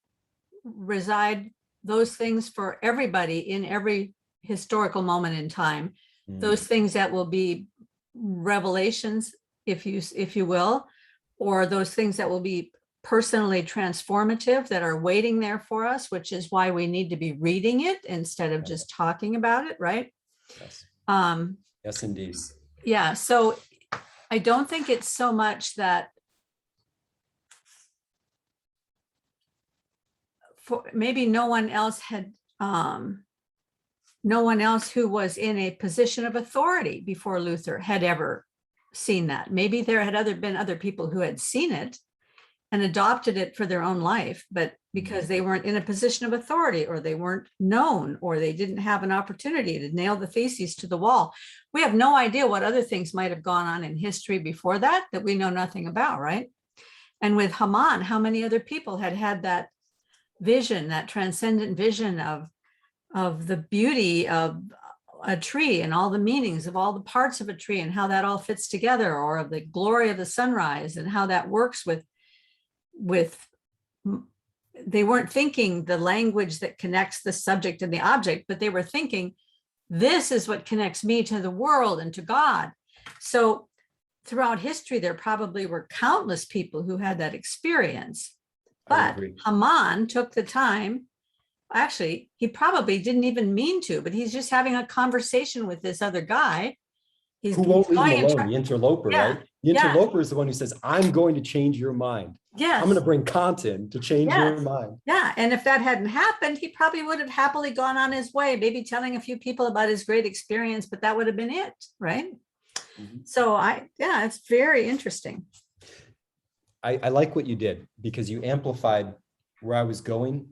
reside those things for everybody in every historical moment in time, those things that will be revelations, if you will, or those things that will be personally transformative, that are waiting there for us, which is why we need to be reading it instead of just talking about it, right? Yes. Yes, indeed. Yeah, so I don't think it's so much that maybe no one else who was in a position of authority before Luther had ever seen that. Maybe there had been other people who had seen it and adopted it for their own life, but because they weren't in a position of authority, or they weren't known, or they didn't have an opportunity to nail the theses to the wall. We have no idea what other things might have gone on in history before that we know nothing about, right? And with Hamann, how many other people had that vision, that transcendent vision of the beauty of a tree and all the meanings of all the parts of a tree and how that all fits together, or of the glory of the sunrise and how that works with they weren't thinking the language that connects the subject and the object, but they were thinking, this is what connects me to the world and to God. So throughout history, there probably were countless people who had that experience. But Hamann took the time. Actually, he probably didn't even mean to, but he's just having a conversation with this other guy. Who won't leave him alone, the interloper, right? The interloper is the one who says, I'm going to change your mind. Yes. I'm going to bring Kant in to change your mind. Yeah, and if that hadn't happened, he probably would have happily gone on his way, maybe telling a few people about his great experience, but that would have been it, right? So it's very interesting. I like what you did, because you amplified where I was going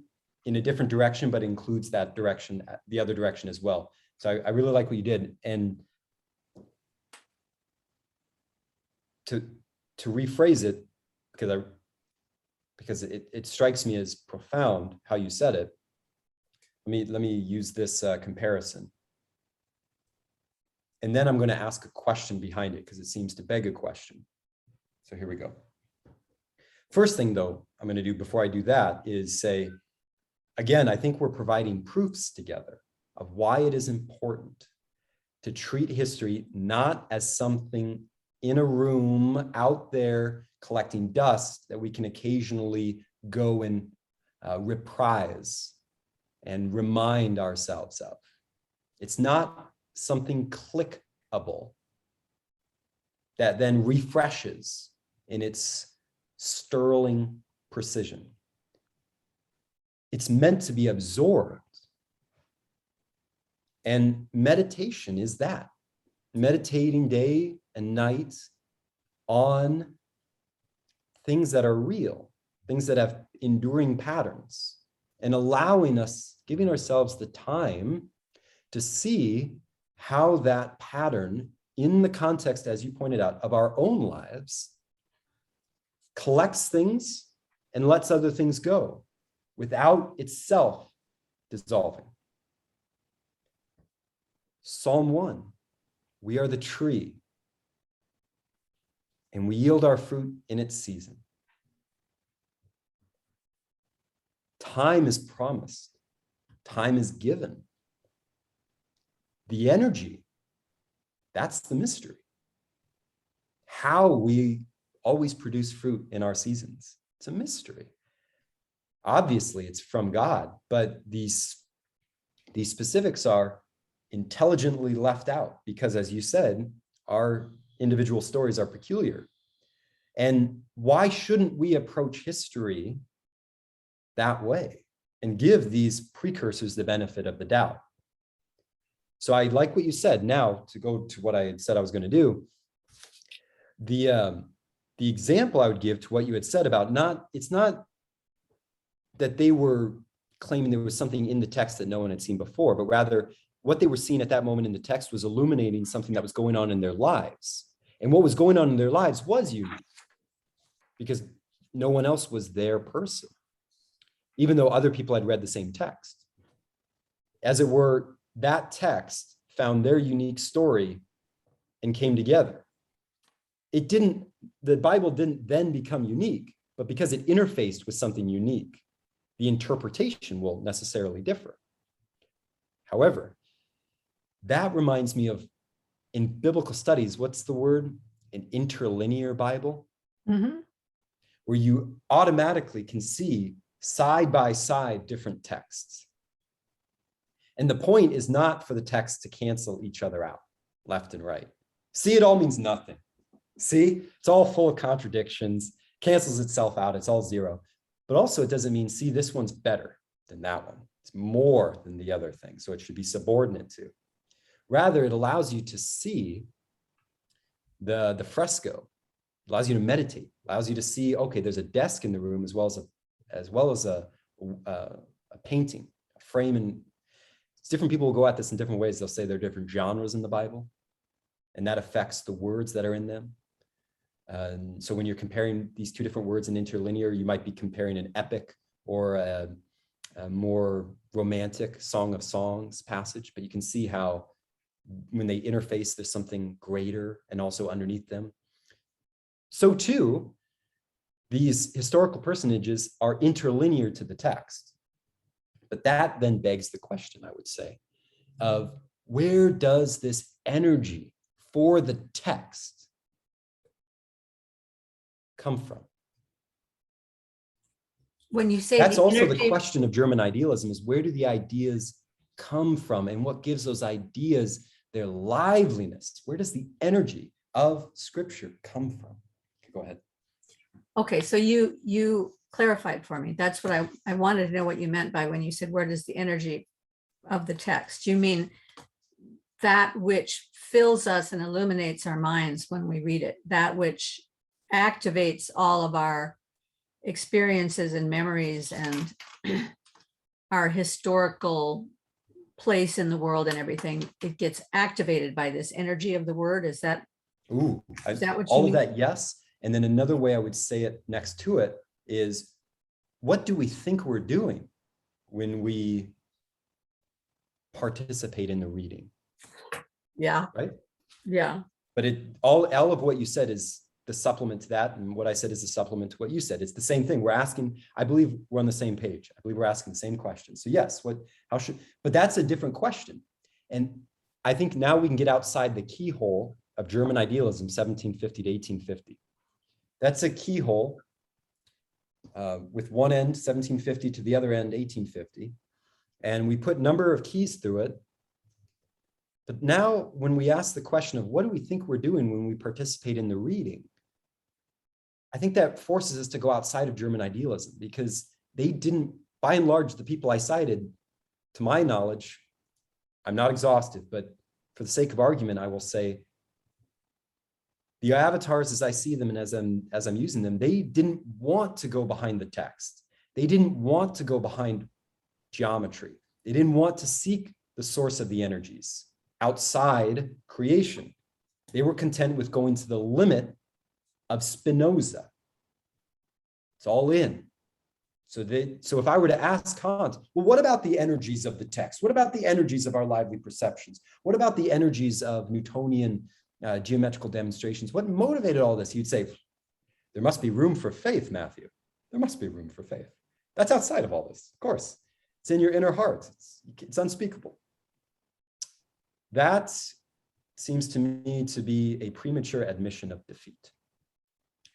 in a different direction, but includes that direction, the other direction as well. So I really like what you did. And to rephrase it, because it strikes me as profound how you said it. Let me use this comparison. And then I'm going to ask a question behind it, because it seems to beg a question. So here we go. First thing, though, I'm going to do before I do that is say, again, I think we're providing proofs together of why it is important to treat history not as something in a room out there collecting dust that we can occasionally go and reprise and remind ourselves of. It's not something clickable that then refreshes in its sterling precision. It's meant to be absorbed. And meditation is that. Meditating day and night on things that are real, things that have enduring patterns, and allowing us, giving ourselves the time to see how that pattern, in the context, as you pointed out, of our own lives, collects things and lets other things go without itself dissolving. Psalm 1, we are the tree, and we yield our fruit in its season. Time is promised. Time is given. The energy, that's the mystery. How we always produce fruit in our seasons, it's a mystery. Obviously, it's from God, but these specifics are intelligently left out because, as you said, our individual stories are peculiar. And why shouldn't we approach history that way and give these precursors the benefit of the doubt? So I like what you said. Now, to go to what I had said I was going to do, the example I would give to what you had said about it's not that they were claiming there was something in the text that no one had seen before, but rather what they were seeing at that moment in the text was illuminating something that was going on in their lives. And what was going on in their lives was unique because no one else was their person, even though other people had read the same text. As it were, that text found their unique story and came together. The Bible didn't then become unique, but because it interfaced with something unique, the interpretation will necessarily differ. However, that reminds me of, in biblical studies, what's the word? An interlinear Bible, where you automatically can see side by side different texts. And the point is not for the text to cancel each other out, left and right. See, it all means nothing. See, it's all full of contradictions, cancels itself out, it's all zero. But also it doesn't mean, see, this one's better than that one. It's more than the other thing, so it should be subordinate to. Rather, it allows you to see the fresco, allows you to meditate, allows you to see, okay, there's a desk in the room as well as a painting, a frame, and different people will go at this in different ways. They'll say there are different genres in the Bible, and that affects the words that are in them. So when you're comparing these two different words in interlinear, you might be comparing an epic or a more romantic Song of Songs passage, but you can see how when they interface, there's something greater and also underneath them. So too, these historical personages are interlinear to the text. But that then begs the question, I would say, of where does this energy for the text come from? When you say that's also energy, the question of German idealism, is where do the ideas come from and what gives those ideas their liveliness? Where does the energy of Scripture come from? Go ahead. Okay, so you clarified for me. That's what I wanted to know what you meant by when you said, where does the energy of the text? You mean that which fills us and illuminates our minds when we read it, that which activates all of our experiences and memories and our historical place in the world and everything. It gets activated by this energy of the word. Is that what you all mean? of that? Yes. And then another way I would say it next to it is, what do we think we're doing when we participate in the reading? Yeah. Right? Yeah. But all of what you said is the supplement to that, and what I said is the supplement to what you said. It's the same thing. We're asking, I believe we're on the same page. I believe we're asking the same question. So yes, but that's a different question. And I think now we can get outside the keyhole of German idealism, 1750 to 1850. That's a keyhole with one end, 1750, to the other end, 1850. And we put number of keys through it. But now when we ask the question of what do we think we're doing when we participate in the reading, I think that forces us to go outside of German idealism, because they didn't, by and large, the people I cited, to my knowledge, I'm not exhaustive, but for the sake of argument, I will say The avatars, as I see them and as I'm using them, they didn't want to go behind the text. They didn't want to go behind geometry. They didn't want to seek the source of the energies outside creation. They were content with going to the limit of Spinoza. It's all in. So if I were to ask Kant, well, what about the energies of the text? What about the energies of our lively perceptions? What about the energies of Newtonian geometrical demonstrations? What motivated all this? He'd say, there must be room for faith, Matthew. There must be room for faith. That's outside of all this, of course. It's in your inner heart. It's unspeakable. That seems to me to be a premature admission of defeat.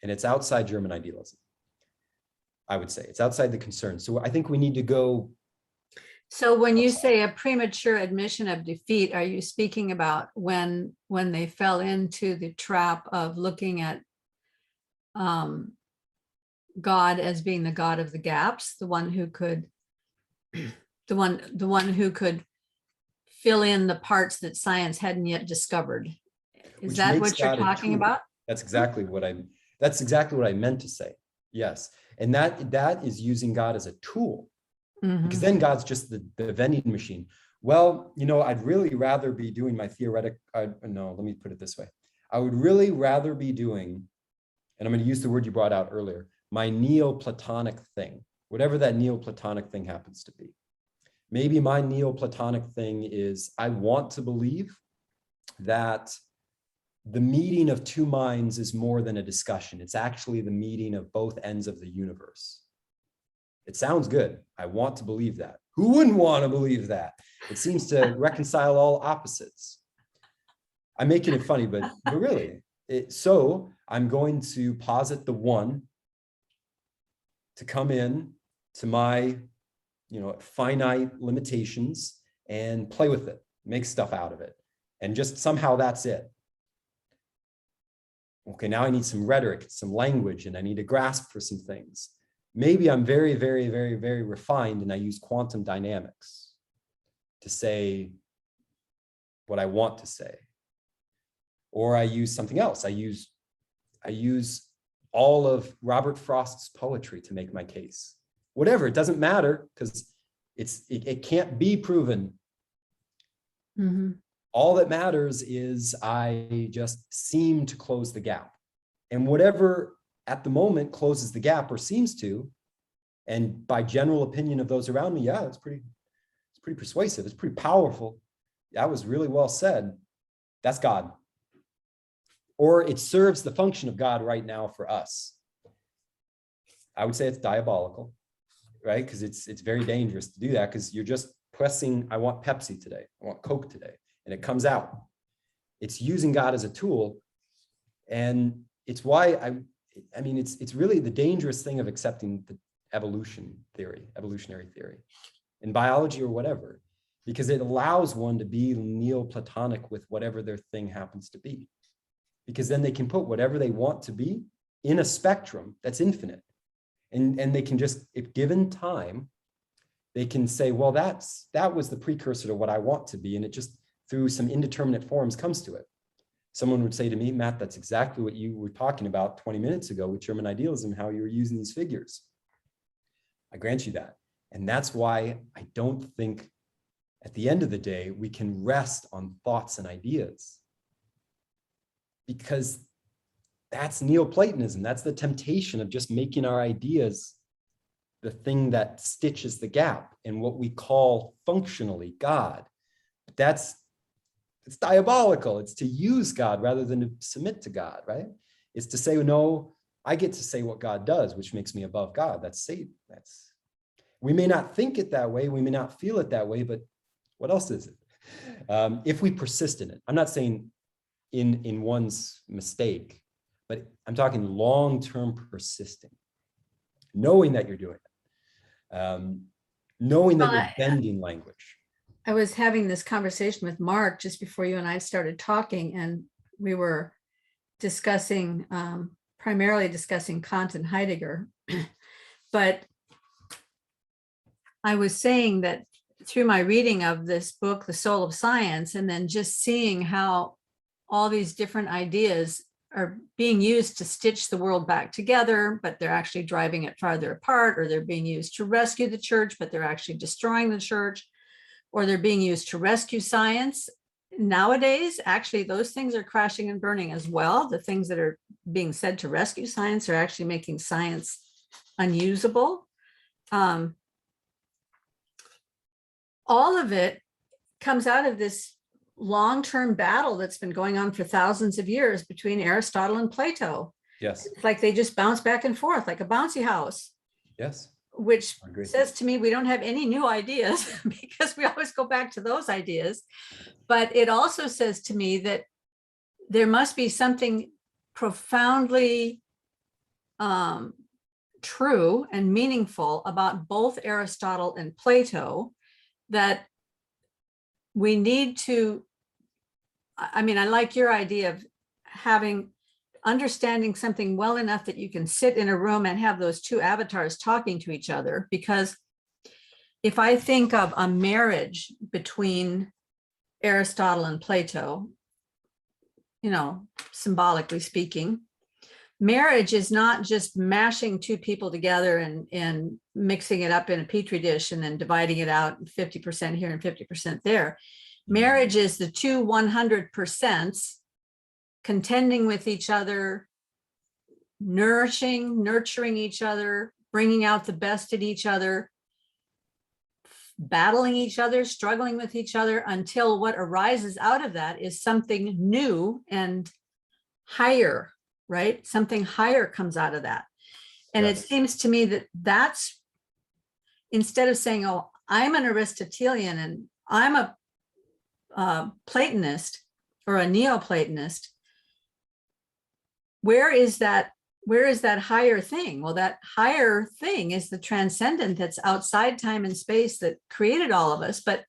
And it's outside German idealism, I would say. It's outside the concern. So I think we need to go. So when you say a premature admission of defeat, are you speaking about when they fell into the trap of looking at God as being the God of the gaps, the one who could fill in the parts that science hadn't yet discovered? Is that what you're talking about? That's exactly what I meant to say. Yes. And that is using God as a tool, because then God's just the vending machine. Well, I'd really rather be doing my theoretic, no, let me put it this way. I would really rather be doing, and I'm going to use the word you brought out earlier, my Neo-Platonic thing, whatever that Neo-Platonic thing happens to be. Maybe my Neo-Platonic thing is I want to believe that the meeting of two minds is more than a discussion. It's actually the meeting of both ends of the universe. It sounds good. I want to believe that. Who wouldn't want to believe that? It seems to reconcile all opposites. I'm making it funny, but really. So I'm going to posit the one to come in to my finite limitations and play with it, make stuff out of it. And just somehow that's it. Okay, now I need some rhetoric, some language, and I need to grasp for some things. Maybe I'm very, very, very, very refined and I use quantum dynamics to say what I want to say. Or I use something else. I use all of Robert Frost's poetry to make my case. Whatever, it doesn't matter because it can't be proven. All that matters is I just seem to close the gap. And whatever at the moment closes the gap or seems to, and by general opinion of those around me, yeah, it's pretty persuasive. It's pretty powerful. That was really well said. That's God. Or it serves the function of God right now for us. I would say it's diabolical, right? Because it's very dangerous to do that because you're just pressing, I want Pepsi today. I want Coke today. And it comes out. It's using God as a tool. And it's why it's really the dangerous thing of accepting the evolutionary theory in biology or whatever, because it allows one to be Neo-Platonic with whatever their thing happens to be. Because then they can put whatever they want to be in a spectrum that's infinite. And they can just, if given time, they can say, well, that was the precursor to what I want to be. And it just, through some indeterminate forms, comes to it. Someone would say to me, Matt, that's exactly what you were talking about 20 minutes ago with German idealism, how you were using these figures. I grant you that. And that's why I don't think at the end of the day, we can rest on thoughts and ideas. Because that's Neoplatonism. That's the temptation of just making our ideas the thing that stitches the gap in what we call functionally God. But it's diabolical. It's to use God rather than to submit to God, right? It's to say, no, I get to say what God does, which makes me above God. That's Satan. We may not think it that way. We may not feel it that way, but what else is it? If we persist in it, I'm not saying in one's mistake, but I'm talking long-term persisting, knowing that you're doing it, knowing that you're bending language. I was having this conversation with Mark just before you and I started talking, and we were discussing, primarily discussing Kant and Heidegger. But I was saying that through my reading of this book, The Soul of Science, and then just seeing how all these different ideas are being used to stitch the world back together, but they're actually driving it farther apart, or they're being used to rescue the church, but they're actually destroying the church, or they're being used to rescue science. Nowadays, actually, those things are crashing and burning as well. The things that are being said to rescue science are actually making science unusable. All of it comes out of this long-term battle that's been going on for thousands of years between Aristotle and Plato. Yes. It's like they just bounce back and forth like a bouncy house. Yes. Which says to me, we don't have any new ideas because we always go back to those ideas. But it also says to me that there must be something profoundly true and meaningful about both Aristotle and Plato, that we need to, I mean, I like your idea of understanding something well enough that you can sit in a room and have those two avatars talking to each other. Because if I think of a marriage between Aristotle and Plato, you know, symbolically speaking, marriage is not just mashing two people together and mixing it up in a petri dish and then dividing it out 50% here and 50% there. Marriage is the two 100% contending with each other, nurturing each other, bringing out the best in each other, battling each other, struggling with each other, until what arises out of that is something new and higher, right? Something higher comes out of that. And It seems to me that that's, instead of saying, oh, I'm an Aristotelian and I'm a Platonist or a Neo-Platonist, where is that higher thing? Well, that higher thing is the transcendent that's outside time and space that created all of us. But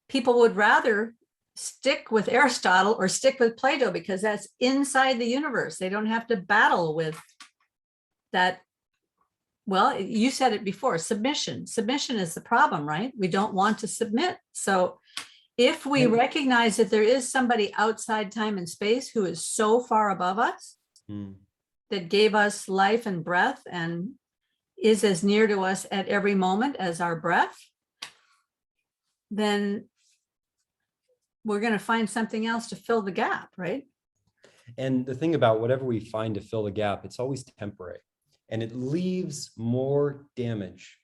people would rather stick with Aristotle or stick with Plato because that's inside the universe. They don't have to battle with that. Well, you said it before, submission. Submission is the problem, right? We don't want to submit. So if we recognize that there is somebody outside time and space who is so far above us, that gave us life and breath and is as near to us at every moment as our breath, then we're going to find something else to fill the gap, right? And the thing about whatever we find to fill the gap, it's always temporary and it leaves more damage.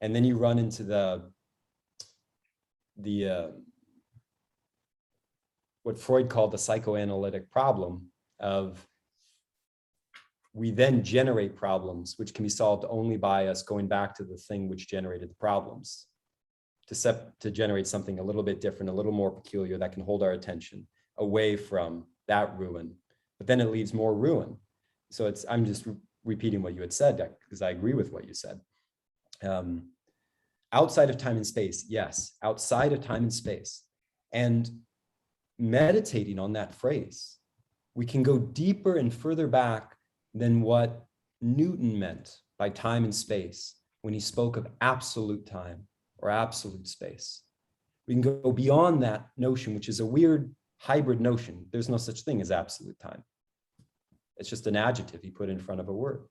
And then you run into the what Freud called the psychoanalytic problem of, we then generate problems which can be solved only by us going back to the thing which generated the problems to generate something a little bit different, a little more peculiar, that can hold our attention away from that ruin. But then it leaves more ruin. So I'm just repeating what you had said because I agree with what you said. Outside of time and space, yes, outside of time and space. And meditating on that phrase, we can go deeper and further back than what Newton meant by time and space when he spoke of absolute time or absolute space. We can go beyond that notion, which is a weird hybrid notion. There's no such thing as absolute time. It's just an adjective he put in front of a word.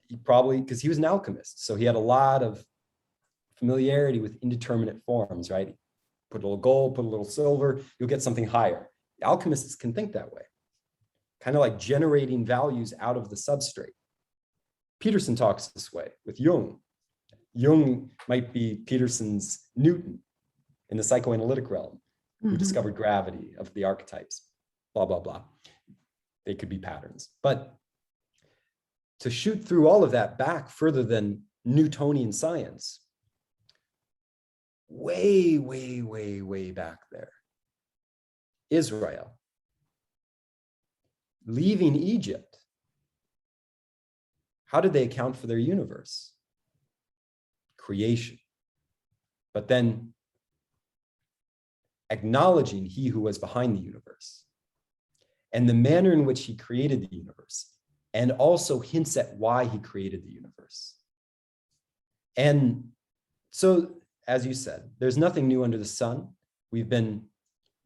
He probably, because he was an alchemist, so he had a lot of familiarity with indeterminate forms, right? Put a little gold, put a little silver, you'll get something higher. Alchemists can think that way, kind of like generating values out of the substrate. Peterson talks this way with Jung. Jung might be Peterson's Newton in the psychoanalytic realm, who discovered gravity of the archetypes, blah, blah, blah. They could be patterns. But to shoot through all of that back further than Newtonian science, way, way, way, way back there, Israel, leaving Egypt, how did they account for their universe? Creation. But then acknowledging he who was behind the universe and the manner in which he created the universe, and also hints at why he created the universe. And so, as you said, there's nothing new under the sun. We've been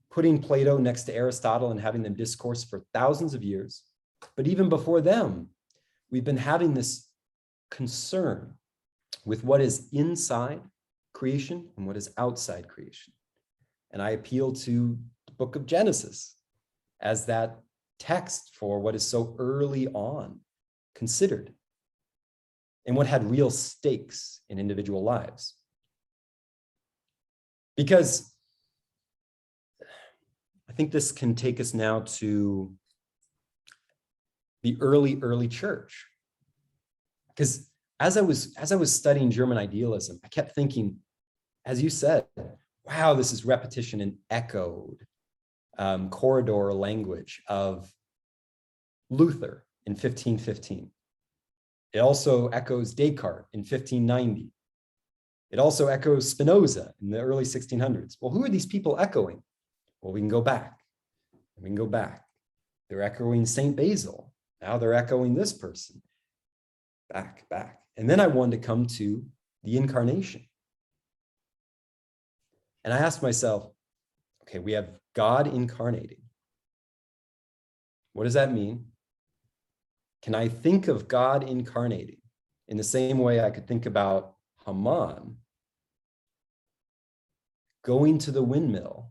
putting Plato next to Aristotle and having them discourse for thousands of years. But even before them, we've been having this concern with what is inside creation and what is outside creation. And I appeal to the book of Genesis as that text for what is so early on considered and what had real stakes in individual lives. Because I think this can take us now to the early church. Because as I was studying German idealism, I kept thinking, as you said, wow, this is repetition and echoed corridor language of Luther in 1515. It also echoes Descartes in 1590. It also echoes Spinoza in the early 1600s. Well, who are these people echoing? Well, we can go back. We can go back. They're echoing St. Basil. Now they're echoing this person. Back. And then I wanted to come to the incarnation. And I asked myself, okay, we have God incarnating. What does that mean? Can I think of God incarnating in the same way I could think about Hamann going to the windmill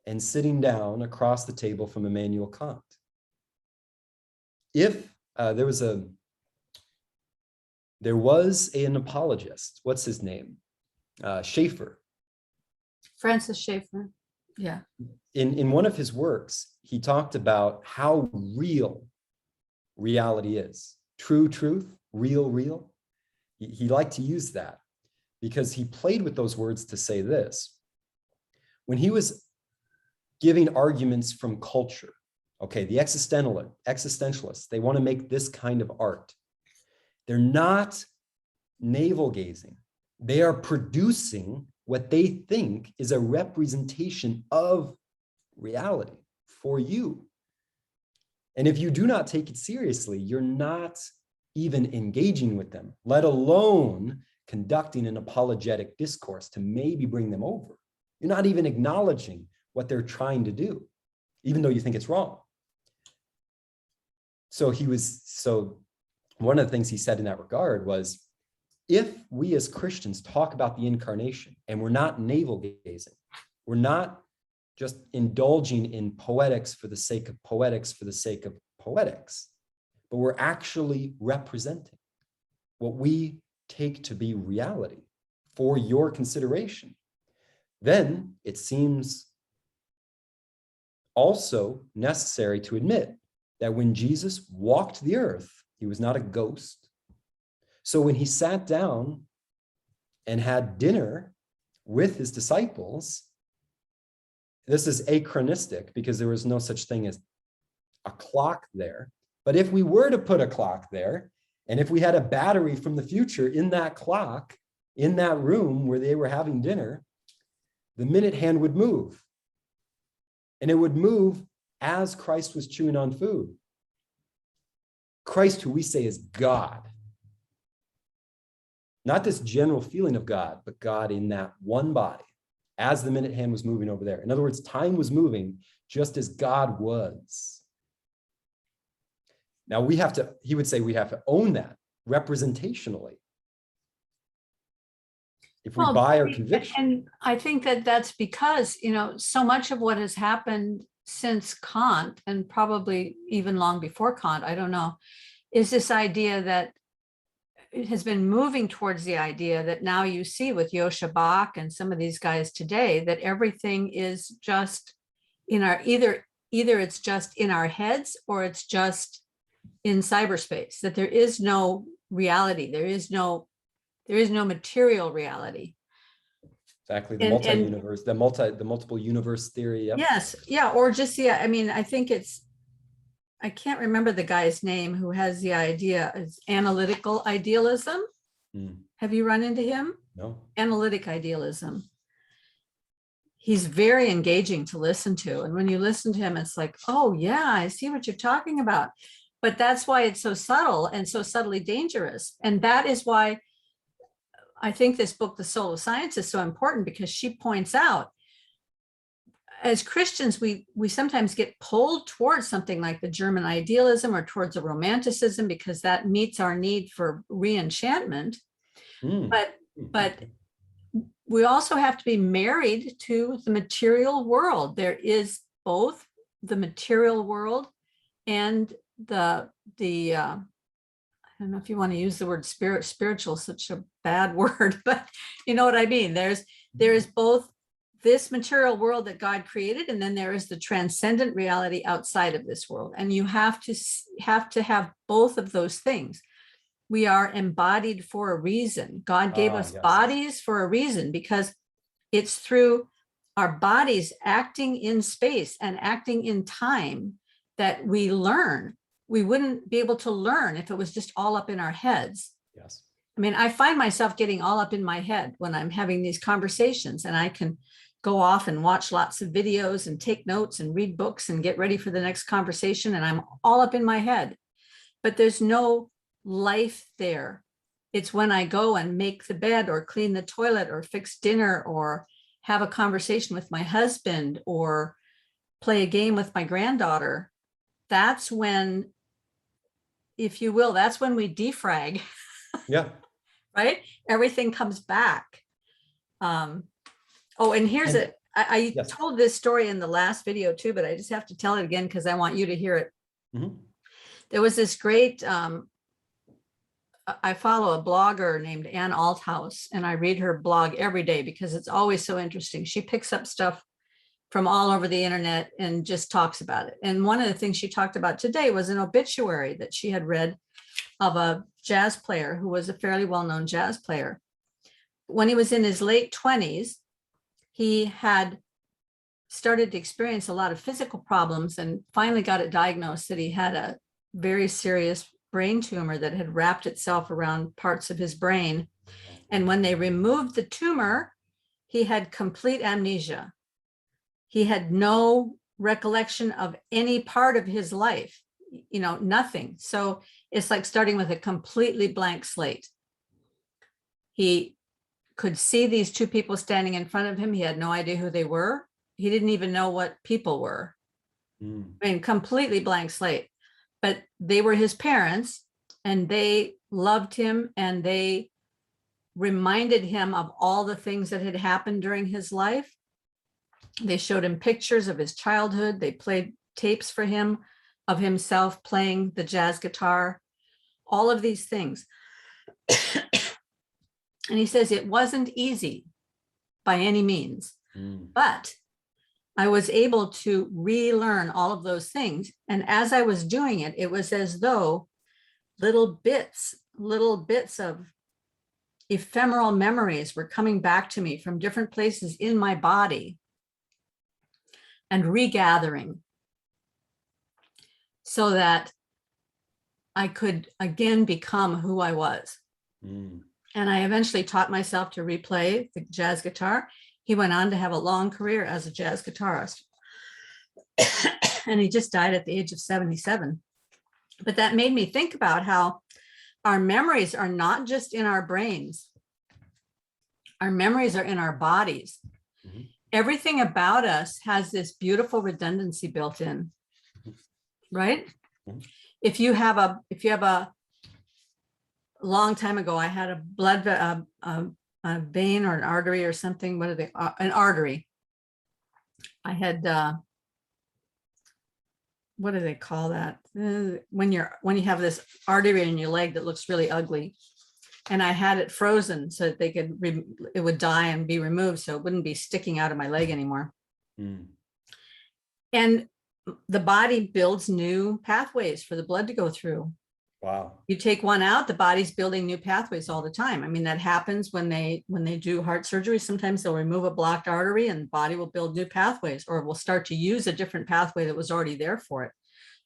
and sitting down across the table from Immanuel Kant? If there was an apologist, what's his name? Schaeffer. Francis Schaeffer. Yeah. In one of his works, he talked about how real reality is. True truth, real. He liked to use that because he played with those words to say this. When he was giving arguments from culture, okay, the existentialists, they want to make this kind of art. They're not navel gazing. They are producing what they think is a representation of reality for you. And if you do not take it seriously, you're not even engaging with them, let alone conducting an apologetic discourse to maybe bring them over. You're not even acknowledging what they're trying to do, even though you think it's wrong. So one of the things he said in that regard was, if we as Christians talk about the incarnation and we're not navel gazing, we're not just indulging in poetics for the sake of poetics for the sake of poetics, but we're actually representing what we take to be reality for your consideration, then it seems also necessary to admit that when Jesus walked the earth, he was not a ghost. So when he sat down and had dinner with his disciples, this is achronistic because there was no such thing as a clock there. But if we were to put a clock there, and if we had a battery from the future in that clock, in that room where they were having dinner, the minute hand would move. And it would move as Christ was chewing on food. Christ, who we say is God. Not this general feeling of God, but God in that one body, as the minute hand was moving over there. In other words, time was moving just as God was. Now he would say we have to own that representationally. If we buy our conviction. And I think that that's because, so much of what has happened since Kant, and probably even long before Kant, I don't know, is this idea that it has been moving towards the idea that now you see with Joscha Bach and some of these guys today, that everything is just in our, either it's just in our heads or it's just in cyberspace, that there is no reality. There is no material reality. Exactly, the multi-universe, the multiple universe theory. Yep. Yes, yeah, or just I think I can't remember the guy's name who has the idea is analytical idealism. Have you run into him? No. Analytic idealism. He's very engaging to listen to, and when you listen to him, it's like, oh yeah, I see what you're talking about. But that's why it's so subtle and so subtly dangerous, and that is why I think this book, The Soul of Science, is so important, because she points out as Christians, we sometimes get pulled towards something like the German idealism or towards a romanticism because that meets our need for re-enchantment. But we also have to be married to the material world. There is both the material world and the I don't know if you want to use the word spiritual, such a bad word, but you know what I mean. There's both this material world that God created, and then there is the transcendent reality outside of this world. And you have to have both of those things. We are embodied for a reason. God gave us bodies for a reason, because it's through our bodies acting in space and acting in time that we learn. We wouldn't be able to learn if it was just all up in our heads. Yes. I mean, I find myself getting all up in my head when I'm having these conversations, and I can go off and watch lots of videos and take notes and read books and get ready for the next conversation, and I'm all up in my head. But there's no life there. It's when I go and make the bed or clean the toilet or fix dinner or have a conversation with my husband or play a game with my granddaughter. That's when, if you will, that's when we defrag. Yeah. Right? Everything comes back. Oh, and here's I yes. told this story in the last video too, but I just have to tell it again because I want you to hear it. Mm-hmm. There was this great, I follow a blogger named Ann Althouse, and I read her blog every day because it's always so interesting. She picks up stuff from all over the internet and just talks about it. And one of the things she talked about today was an obituary that she had read of a jazz player who was a fairly well-known jazz player. When he was in his late 20s, he had started to experience a lot of physical problems and finally got it diagnosed that he had a very serious brain tumor that had wrapped itself around parts of his brain. And when they removed the tumor, he had complete amnesia. He had no recollection of any part of his life, you know, nothing. So it's like starting with a completely blank slate. He could see these two people standing in front of him. He had no idea who they were. He didn't even know what people were. I mean, completely blank slate. But they were his parents, and they loved him, and they reminded him of all the things that had happened during his life. They showed him pictures of his childhood. They played tapes for him of himself playing the jazz guitar, all of these things. And he says it wasn't easy by any means, but I was able to relearn all of those things. And as I was doing it, it was as though little bits of ephemeral memories were coming back to me from different places in my body and regathering so that I could again become who I was. And I eventually taught myself to replay the jazz guitar. He went on to have a long career as a jazz guitarist. And he just died at the age of 77. But that made me think about how our memories are not just in our brains. Our memories are in our bodies. Everything about us has this beautiful redundancy built in, right? If you have a long time ago, I had a blood, a vein or an artery or something. What are they? An artery. I had, what do they call that? When you have this artery in your leg that looks really ugly. And I had it frozen so that it would die and be removed, so it wouldn't be sticking out of my leg anymore. And the body builds new pathways for the blood to go through. Wow. You take one out, the body's building new pathways all the time. I mean, that happens when they do heart surgery. Sometimes they'll remove a blocked artery and the body will build new pathways, or will start to use a different pathway that was already there for it.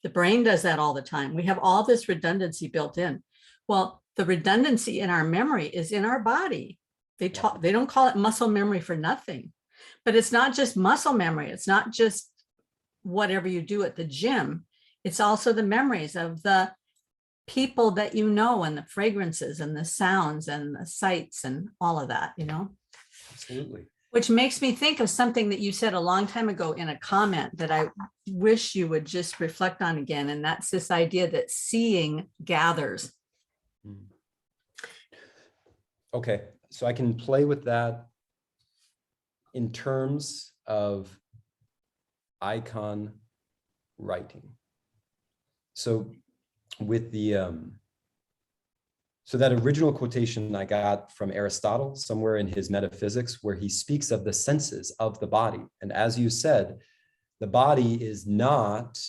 The brain does that all the time. We have all this redundancy built in. Well, the redundancy in our memory is in our body. They don't call it muscle memory for nothing. But it's not just muscle memory. It's not just whatever you do at the gym. It's also the memories of the people that you know, and the fragrances and the sounds and the sights and all of that, you know? Absolutely. Which makes me think of something that you said a long time ago in a comment that I wish you would just reflect on again. And that's this idea that seeing gathers. Okay, so I can play with that in terms of icon writing. So with the, so that original quotation I got from Aristotle somewhere in his Metaphysics, where he speaks of the senses of the body. And as you said, the body is not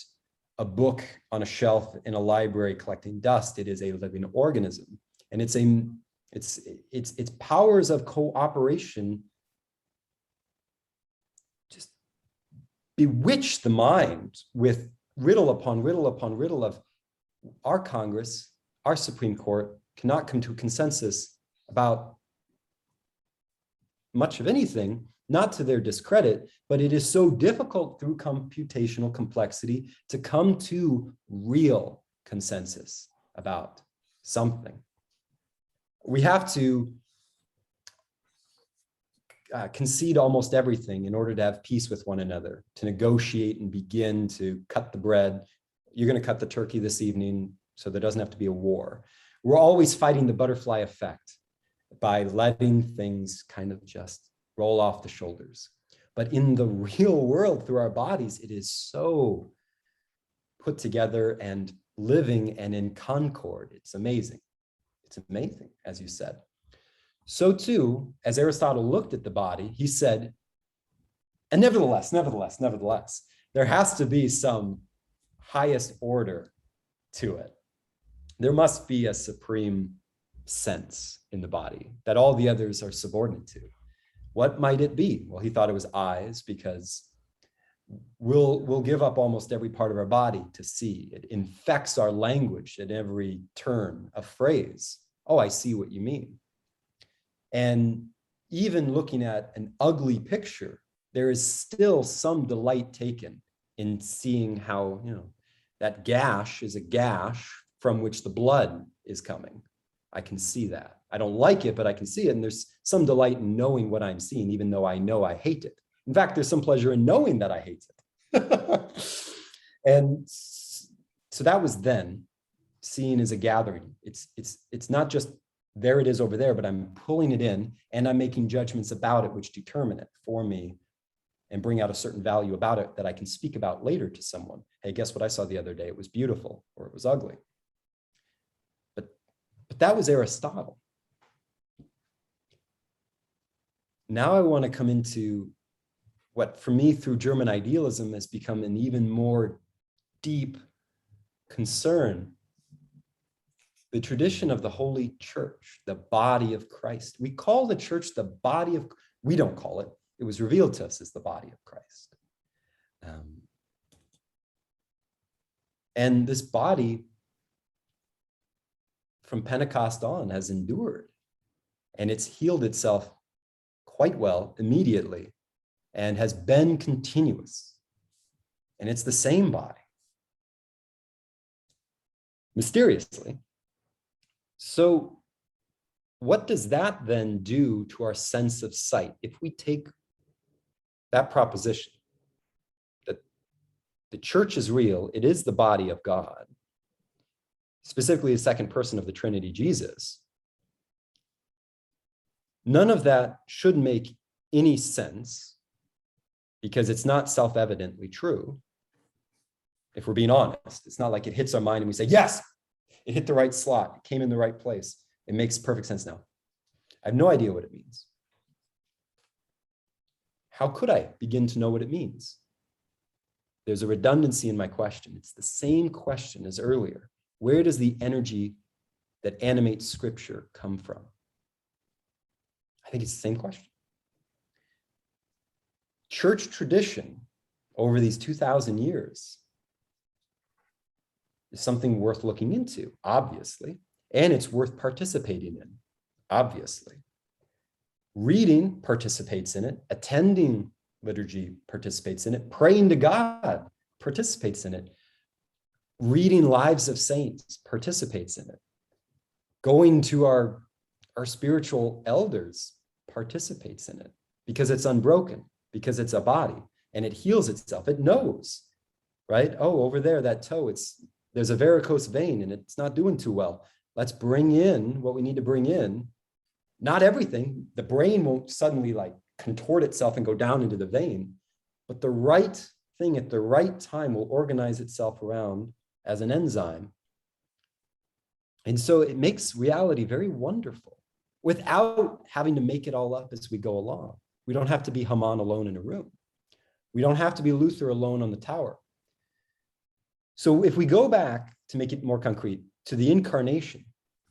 a book on a shelf in a library collecting dust. It is a living organism. And its powers of cooperation just bewitch the mind with riddle upon riddle upon riddle of our Congress, our Supreme Court cannot come to a consensus about much of anything, not to their discredit, but it is so difficult through computational complexity to come to real consensus about something. We have to concede almost everything in order to have peace with one another, to negotiate and begin to cut the bread. You're going to cut the turkey this evening, so there doesn't have to be a war. We're always fighting the butterfly effect by letting things kind of just roll off the shoulders. But in the real world, through our bodies, it is so put together and living and in concord. It's amazing. It's amazing, as you said. So too, as Aristotle looked at the body, he said, and nevertheless, there has to be some highest order to it. There must be a supreme sense in the body that all the others are subordinate to. What might it be? Well, he thought it was eyes, because we'll give up almost every part of our body to see. It infects our language at every turn of phrase. Oh, I see what you mean. And even looking at an ugly picture, there is still some delight taken in seeing how, that gash is a gash from which the blood is coming. I can see that. I don't like it, but I can see it. And there's some delight in knowing what I'm seeing, even though I know I hate it. In fact, there's some pleasure in knowing that I hate it. And so that was then seen as a gathering. It's not just there it is over there, but I'm pulling it in and I'm making judgments about it, which determine it for me and bring out a certain value about it that I can speak about later to someone. Hey, guess what I saw the other day? It was beautiful, or it was ugly. But that was Aristotle. Now I want to come into what, for me, through German idealism, has become an even more deep concern. The tradition of the Holy Church, the body of Christ. We call the church the body of, we don't call it. It was revealed to us as the body of Christ. And this body, from Pentecost on, has endured. And it's healed itself quite well immediately and has been continuous. And it's the same body. Mysteriously. So what does that then do to our sense of sight? If we take that proposition that the church is real, it is the body of God, specifically the second person of the Trinity, Jesus, none of that should make any sense because it's not self-evidently true. If we're being honest, it's not like it hits our mind and we say, yes, it hit the right slot, it came in the right place. It makes perfect sense now. I have no idea what it means. How could I begin to know what it means? There's a redundancy in my question. It's the same question as earlier. Where does the energy that animates Scripture come from? I think it's the same question. Church tradition over these 2,000 years is something worth looking into, obviously, and it's worth participating in, obviously. Reading participates in it, attending liturgy participates in it, praying to God participates in it, reading lives of saints participates in it, going to our spiritual elders participates in it. because it's unbroken, because it's a body and it heals itself. It knows, right? Oh, over there, that toe, there's a varicose vein and it's not doing too well. Let's bring in what we need to bring in. Not everything. The brain won't suddenly like contort itself and go down into the vein, but the right thing at the right time will organize itself around as an enzyme. And so it makes reality very wonderful without having to make it all up as we go along. We don't have to be Hamann alone in a room. We don't have to be Luther alone on the tower. So if we go back to make it more concrete to the incarnation,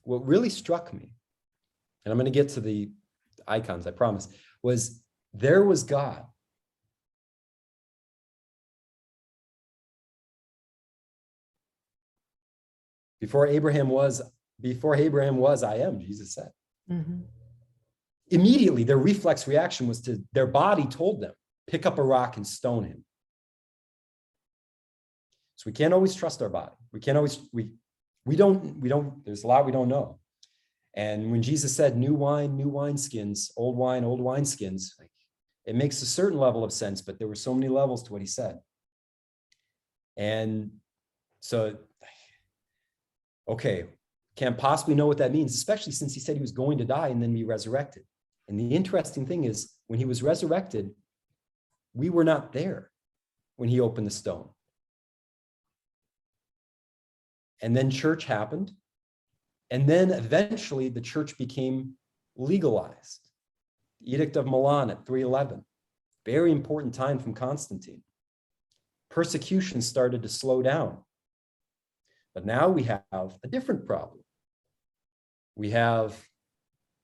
what really struck me, and I'm going to get to the icons, I promise, was there was God. Before Abraham was, I am, Jesus said. Mm-hmm. Immediately, their reflex reaction was their body told them, pick up a rock and stone him. So we can't always trust our body. We can't always, we don't, there's a lot we don't know. And when Jesus said new wine, new wineskins, old wine, old wineskins, it makes a certain level of sense, but there were so many levels to what he said. And so, okay, can't possibly know what that means, especially since he said he was going to die and then be resurrected. And the interesting thing is, when he was resurrected, we were not there when he opened the stone. And then church happened. And then eventually the church became legalized. The Edict of Milan at 311, very important time from Constantine. Persecution started to slow down. But now we have a different problem. We have,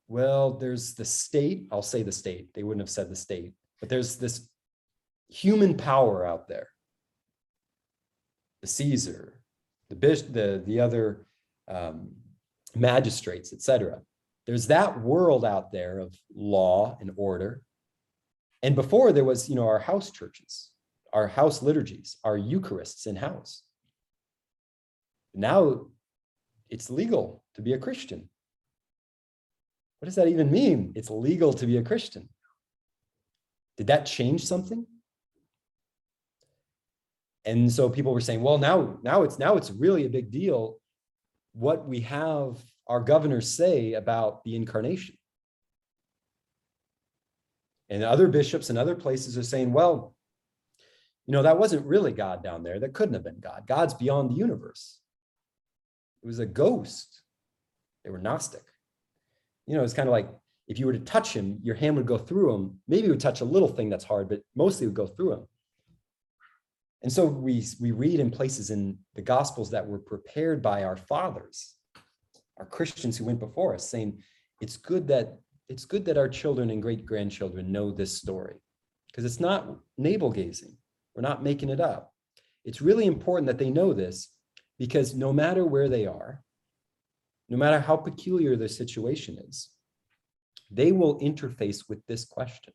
well, there's the state, I'll say the state, they wouldn't have said the state, but there's this human power out there. The Caesar, the bishop, the other magistrates, etc. There's that world out there of law and order. And before there was, our house churches, our house liturgies, our Eucharists in house. Now it's legal to be a Christian. What does that even mean? It's legal to be a Christian. Did that change something? And so people were saying, well, now it's really a big deal what we have our governors say about the incarnation. And other bishops and other places are saying, well, that wasn't really God down there. That couldn't have been God. God's beyond the universe. It was a ghost. They were Gnostic. It's kind of like if you were to touch him, your hand would go through him. Maybe it would touch a little thing that's hard, but mostly it would go through him. And so we read in places in the Gospels that were prepared by our fathers, our Christians who went before us, saying it's good that our children and great-grandchildren know this story, because it's not navel gazing. We're not making it up. It's really important that they know this, because no matter where they are, no matter how peculiar their situation is, they will interface with this question.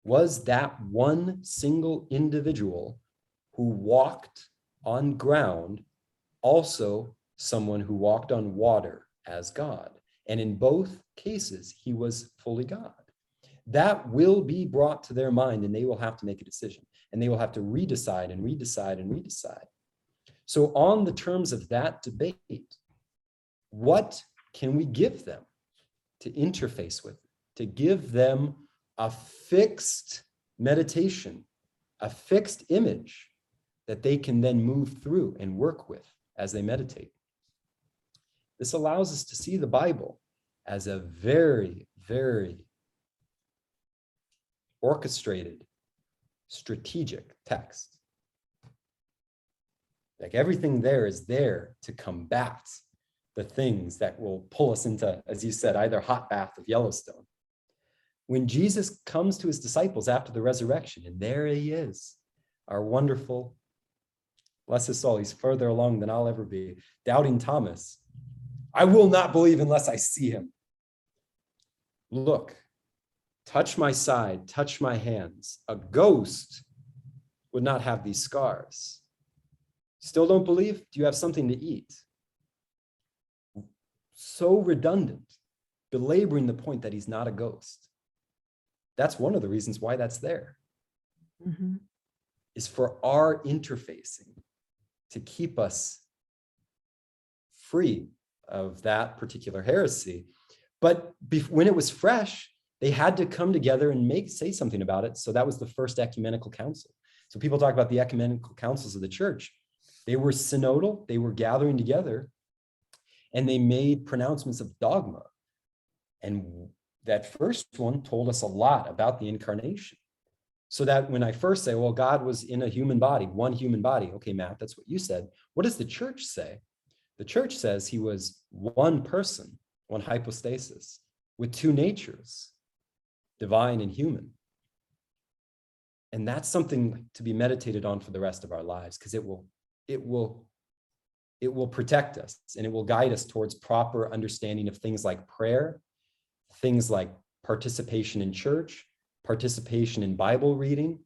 Was that one single individual who walked on ground also someone who walked on water as God? And in both cases, he was fully God. That will be brought to their mind, and they will have to make a decision. And they will have to redecide and redecide and redecide. So on the terms of that debate, what can we give them to interface with, to give them a fixed meditation, a fixed image that they can then move through and work with as they meditate? This allows us to see the Bible as a very, very orchestrated, strategic text. Like everything there is there to combat the things that will pull us into, as you said, either hot bath of Yellowstone. When Jesus comes to his disciples after the resurrection, and there he is, our wonderful, bless his soul, he's further along than I'll ever be, doubting Thomas. I will not believe unless I see him. Look, touch my side, touch my hands. A ghost would not have these scars. Still don't believe? Do you have something to eat? So redundant, belaboring the point that he's not a ghost. That's one of the reasons why that's there, Mhm. is for our interfacing to keep us free of that particular heresy. But when it was fresh, they had to come together and say something about it. So that was the first ecumenical council. So people talk about the ecumenical councils of the church. They were synodal, they were gathering together, and they made pronouncements of dogma. And that first one told us a lot about the incarnation. So that when I first say, well, God was in a human body, one human body. Okay, Matt, that's what you said. What does the church say? The church says he was one person, one hypostasis, with two natures, divine and human. And that's something to be meditated on for the rest of our lives, because it will protect us and it will guide us towards proper understanding of things like prayer, things like participation in church, participation in Bible reading.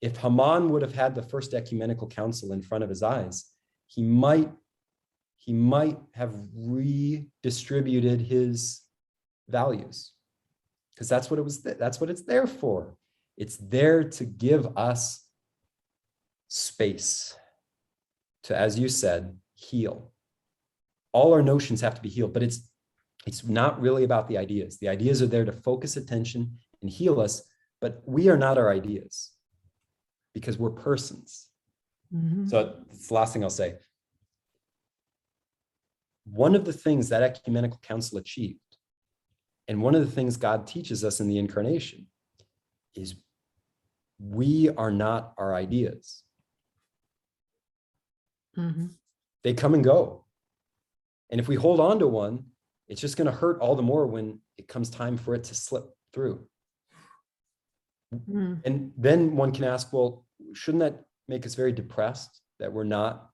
If Hamann would have had the first ecumenical council in front of his eyes, he might have redistributed his values, because that's what it's there for. It's there to give us space to, as you said, heal. All our notions have to be healed, but it's not really about the ideas. The ideas are there to focus attention and heal us, but we are not our ideas, because we're persons. Mhm. So that's the last thing I'll say. One of the things that ecumenical council achieved, and one of the things God teaches us in the incarnation, is we are not our ideas. Mhm. They come and go. And if we hold on to one, it's just going to hurt all the more when it comes time for it to slip through. Mhm. And then one can ask, well, shouldn't that make us very depressed that we're not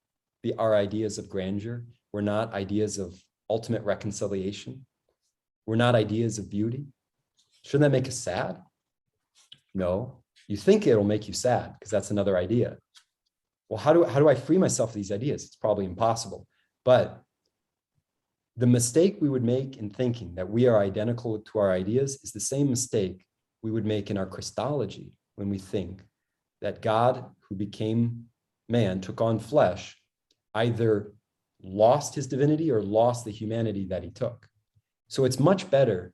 our ideas of grandeur? We're not ideas of ultimate reconciliation. We're not ideas of beauty. Shouldn't that make us sad? No. You think it'll make you sad because that's another idea. Well, how do I free myself of these ideas? It's probably impossible. But the mistake we would make in thinking that we are identical to our ideas is the same mistake we would make in our Christology when we think that God, who became man, took on flesh, either lost his divinity or lost the humanity that he took. So it's much better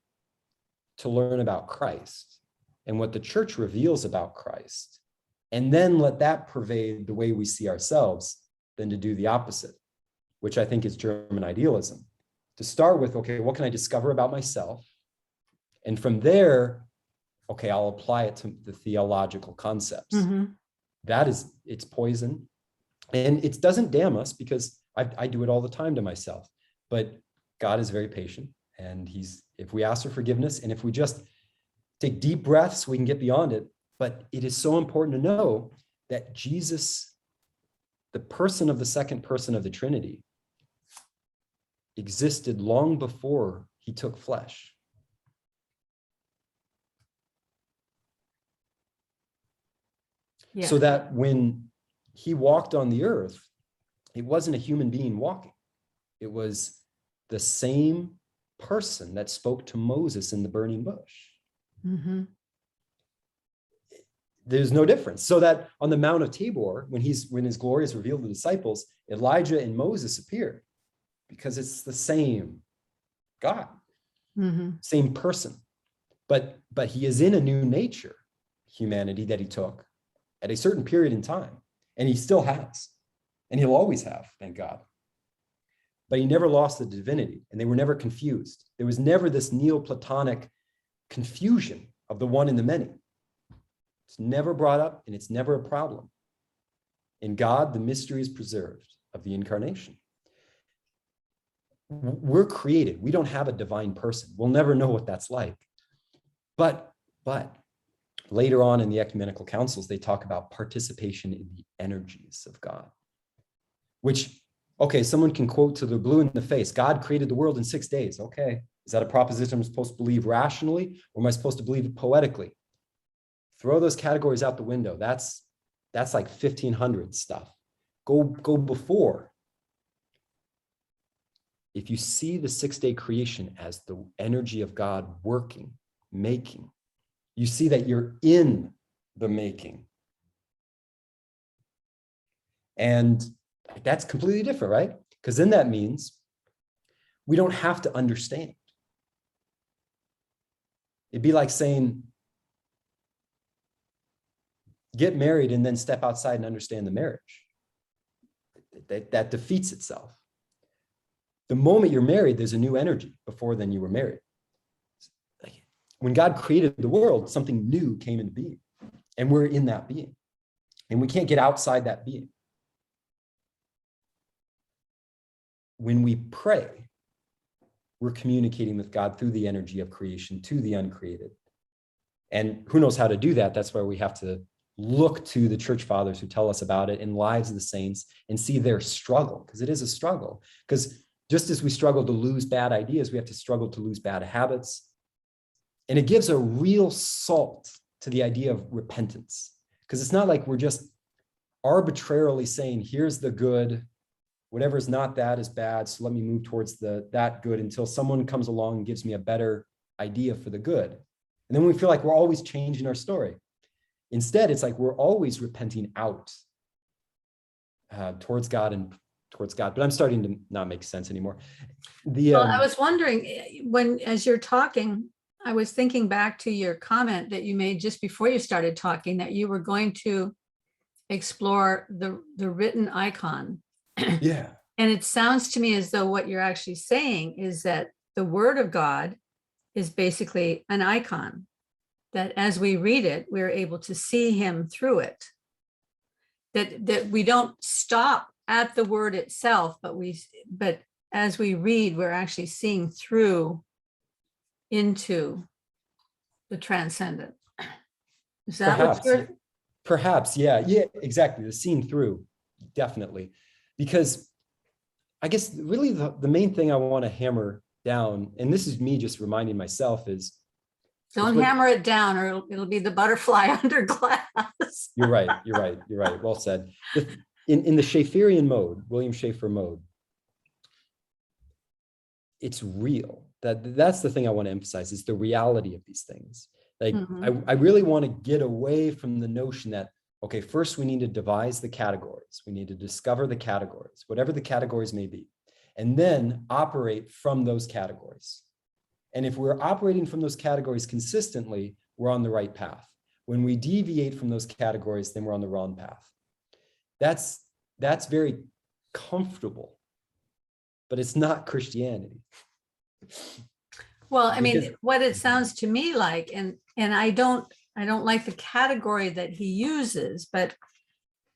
to learn about Christ and what the church reveals about Christ, and then let that pervade the way we see ourselves, than to do the opposite, which I think is German idealism. To start with, okay, what can I discover about myself? And from there, okay, I'll apply it to the theological concepts. Mhm. It's poison. And it doesn't damn us, because I do it all the time to myself. But God is very patient, and if we ask for forgiveness, and if we just take deep breaths, we can get beyond it. But it is so important to know that Jesus, the person of the second person of the Trinity, existed long before he took flesh. Yeah. So that when he walked on the earth, it wasn't a human being walking. It was the same person that spoke to Moses in the burning bush. Mhm. There's no difference. So that on the Mount of Tabor, when his glory is revealed to the disciples, Elijah and Moses appear, because it's the same God, Mhm. same person. But he is in a new nature, humanity, that he took at a certain period in time, and he still has, and he'll always have, thank God. But he never lost the divinity, and they were never confused. There was never this Neo-Platonic confusion of the one and the many. It's never brought up, and it's never a problem. In God, the mystery is preserved of the incarnation. We're created. We don't have a divine person. We'll never know what that's like. But later on in the ecumenical councils, they talk about participation in the energies of God, which, okay, someone can quote to the blue in the face, God created the world in 6 days. Okay, is that a proposition I'm supposed to believe rationally, or am I supposed to believe it poetically? Throw those categories out the window. That's like 1500 stuff. Go before. If you see the 6-day creation as the energy of God working, making, You see that you're in the making. And that's completely different, right? Because then that means we don't have to understand. It'd be like saying, get married and then step outside and understand the marriage. That defeats itself. The moment you're married, there's a new energy before then you were married. When God created the world, something new came into being, and we're in that being, and we can't get outside that being. When we pray, we're communicating with God through the energy of creation to the uncreated. And who knows how to do that? That's why we have to look to the church fathers who tell us about it in lives of the saints and see their struggle, because it is a struggle. Because just as we struggle to lose bad ideas, we have to struggle to lose bad habits. And it gives a real salt to the idea of repentance, because it's not like we're just arbitrarily saying, here's the good, whatever's not that is bad, so let me move towards that good until someone comes along and gives me a better idea for the good. And then we feel like we're always changing our story. Instead, it's like we're always repenting out towards God and towards God. But I'm starting to not make sense anymore. Well, I was wondering, as you're talking, I was thinking back to your comment that you made just before you started talking, that you were going to explore the written icon. Yeah. And it sounds to me as though what you're actually saying is that the word of God is basically an icon, that as we read it, we're able to see him through it. That we don't stop at the word itself, but as we read, we're actually seeing through into the transcendent. Is that Perhaps, what you're? Perhaps, yeah, exactly. The seeing through, definitely. Because I guess really the main thing I want to hammer down, and this is me just reminding myself, is Don't hammer it down or it'll be the butterfly under glass. You're right. Well said. In the Schaefferian mode, William Schaeffer mode, it's real. That's the thing I want to emphasize, is the reality of these things. Like, I really want to get away from the notion that, okay, first we need to devise the categories. We need to discover the categories, whatever the categories may be, and then operate from those categories. And if we're operating from those categories consistently, we're on the right path. When we deviate from those categories, then we're on the wrong path. That's very comfortable, but it's not Christianity. Well, I mean, what it sounds to me like, and I don't like the category that he uses, but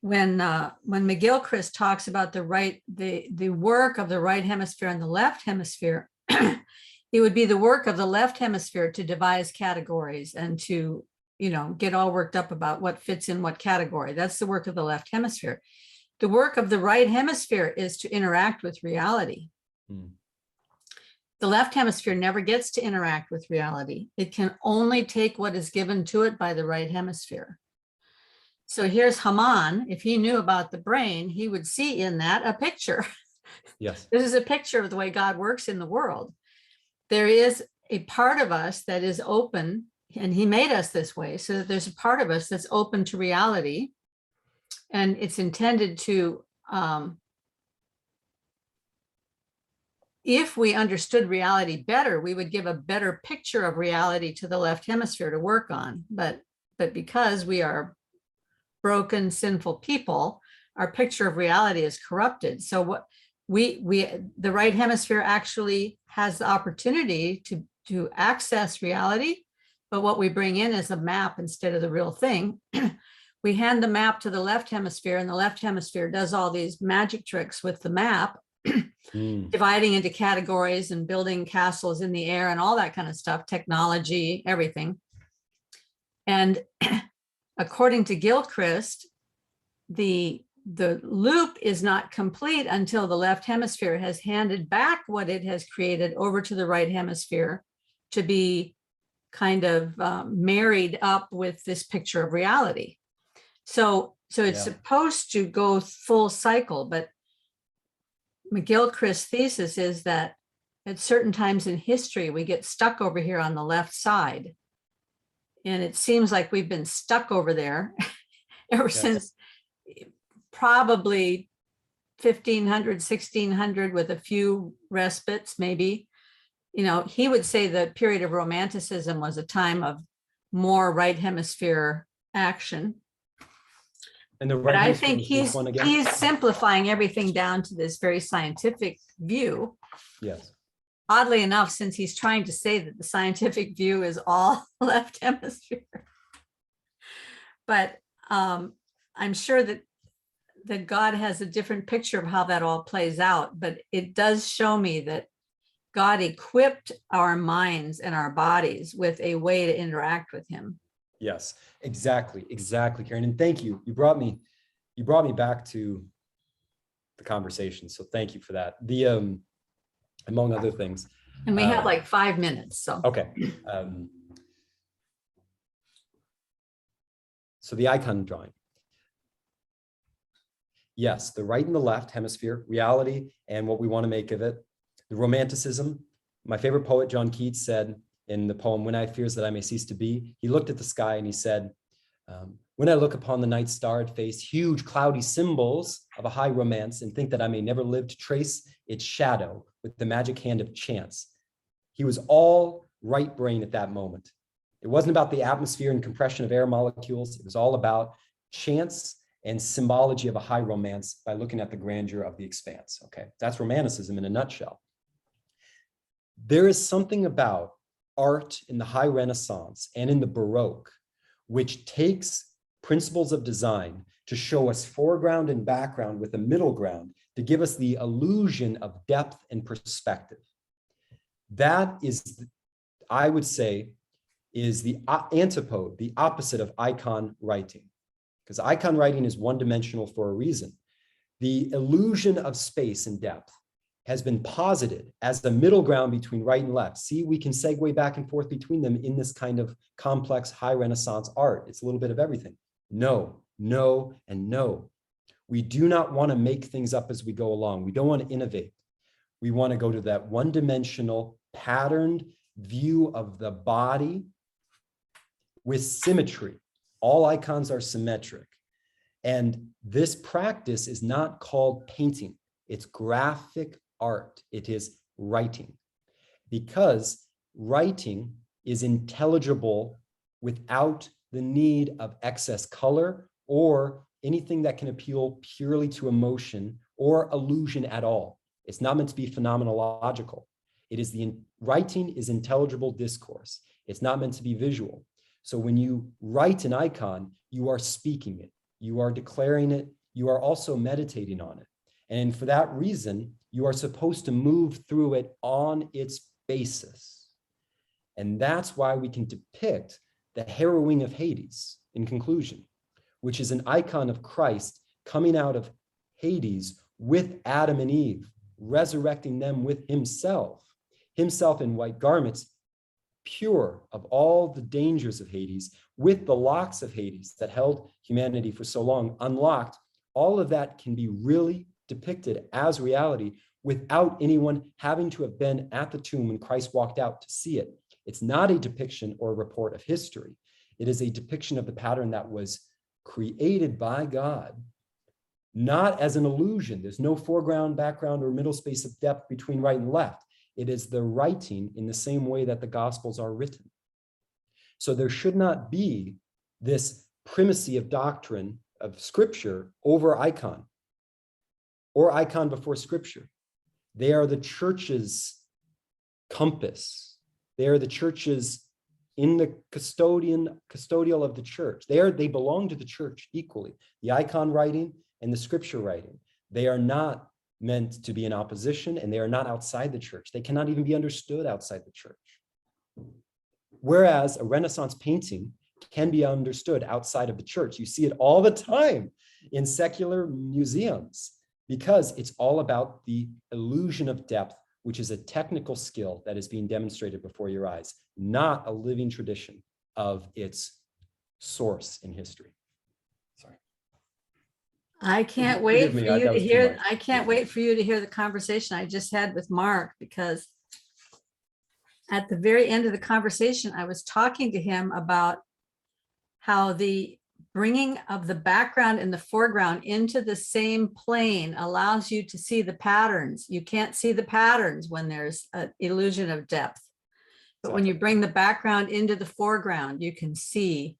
when McGilchrist talks about the work of the right hemisphere and the left hemisphere, it would be the work of the left hemisphere to devise categories and to, get all worked up about what fits in what category. That's the work of the left hemisphere. The work of the right hemisphere is to interact with reality. The left hemisphere never gets to interact with reality. It can only take what is given to it by the right hemisphere. So here's Hamann. If he knew about the brain, he would see in that a picture. Yes. This is a picture of the way God works in the world. There is a part of us that is open, and he made us this way, so that there's a part of us that's open to reality, and it's intended to, if we understood reality better, we would give a better picture of reality to the left hemisphere to work on. But because we are broken, sinful people, our picture of reality is corrupted. So what the right hemisphere actually has the opportunity to access reality, but what we bring in is a map instead of the real thing. We hand the map to the left hemisphere, and the left hemisphere does all these magic tricks with the map, dividing into categories and building castles in the air and all that kind of stuff, technology, everything. And according to Gilchrist, the loop is not complete until the left hemisphere has handed back what it has created over to the right hemisphere to be kind of married up with this picture of reality. So it's supposed to go full cycle, but McGilchrist's thesis is that at certain times in history, we get stuck over here on the left side. And it seems like we've been stuck over there ever Yes. since probably 1500, 1600, with a few respites, maybe. You know, he would say the period of Romanticism was a time of more right hemisphere action. And the But right I hemisphere think was which one again? he's simplifying everything down to this very scientific view. Yes. Oddly enough, since he's trying to say that the scientific view is all left hemisphere. But I'm sure that God has a different picture of how that all plays out. But it does show me that God equipped our minds and our bodies with a way to interact with him. Yes, exactly, Karen. And thank you. You brought me back to the conversation. So thank you for that. The among other things. And we have like 5 minutes. So okay. So the icon drawing. Yes, the right and the left hemisphere, reality and what we want to make of it. The romanticism. My favorite poet, John Keats, said in the poem, "When I fears that I may cease to be," he looked at the sky and he said, "When I look upon the night starred face, huge cloudy symbols of a high romance, and think that I may never live to trace its shadow with the magic hand of chance." He was all right brain at that moment. It wasn't about the atmosphere and compression of air molecules. It was all about chance and symbology of a high romance by looking at the grandeur of the expanse. Okay, that's romanticism in a nutshell. There is something about art in the high Renaissance and in the Baroque, which takes principles of design to show us foreground and background with a middle ground to give us the illusion of depth and perspective. That is, I would say, is the antipode, the opposite of icon writing. Because icon writing is one-dimensional for a reason. The illusion of space and depth has been posited as the middle ground between right and left. See, we can segue back and forth between them in this kind of complex high Renaissance art. It's a little bit of everything. No, no, and no. We do not want to make things up as we go along. We don't want to innovate. We want to go to that one-dimensional patterned view of the body with symmetry. All icons are symmetric. And this practice is not called painting. It's graphic art. It is writing. Because writing is intelligible without the need of excess color or anything that can appeal purely to emotion or illusion at all. It's not meant to be phenomenological. It is writing is intelligible discourse. It's not meant to be visual. So when you write an icon, you are speaking it, you are declaring it, you are also meditating on it. And for that reason, you are supposed to move through it on its basis. And that's why we can depict the harrowing of Hades in conclusion, which is an icon of Christ coming out of Hades with Adam and Eve, resurrecting them with himself in white garments, pure of all the dangers of Hades, with the locks of Hades that held humanity for so long unlocked. All of that can be really depicted as reality without anyone having to have been at the tomb when Christ walked out to see it. It's not a depiction or a report of history. It is a depiction of the pattern that was created by God, not as an illusion. There's no foreground, background, or middle space of depth between right and left. It is the writing in the same way that the Gospels are written. So there should not be this primacy of doctrine of Scripture over icon or icon before Scripture. They are the church's compass. They are the church's in the custodial of the church. They belong to the church equally. The icon writing and the Scripture writing. They are not meant to be in opposition, and they are not outside the church. They cannot even be understood outside the church. Whereas a Renaissance painting can be understood outside of the church. You see it all the time in secular museums because it's all about the illusion of depth, which is a technical skill that is being demonstrated before your eyes, not a living tradition of its source in history. Sorry. I can't wait for you to hear. much. I can't wait for you to hear the conversation I just had with Mark, because at the very end of the conversation, I was talking to him about how the bringing of the background and the foreground into the same plane allows you to see the patterns. You can't see the patterns when there's an illusion of depth. But when you bring the background into the foreground, you can see,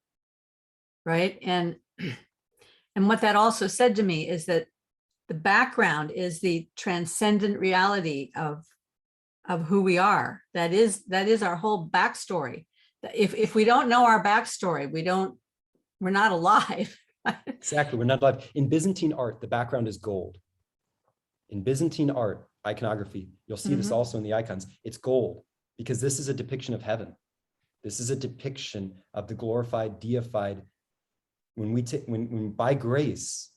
right? And what that also said to me is that the background is the transcendent reality of who we are. That is our whole backstory. If we don't know our backstory, we're not alive. Exactly, we're not alive. In Byzantine art, the background is gold. In Byzantine art, iconography, you'll see this also in the icons, it's gold, because this is a depiction of heaven. This is a depiction of the glorified, deified, when by grace,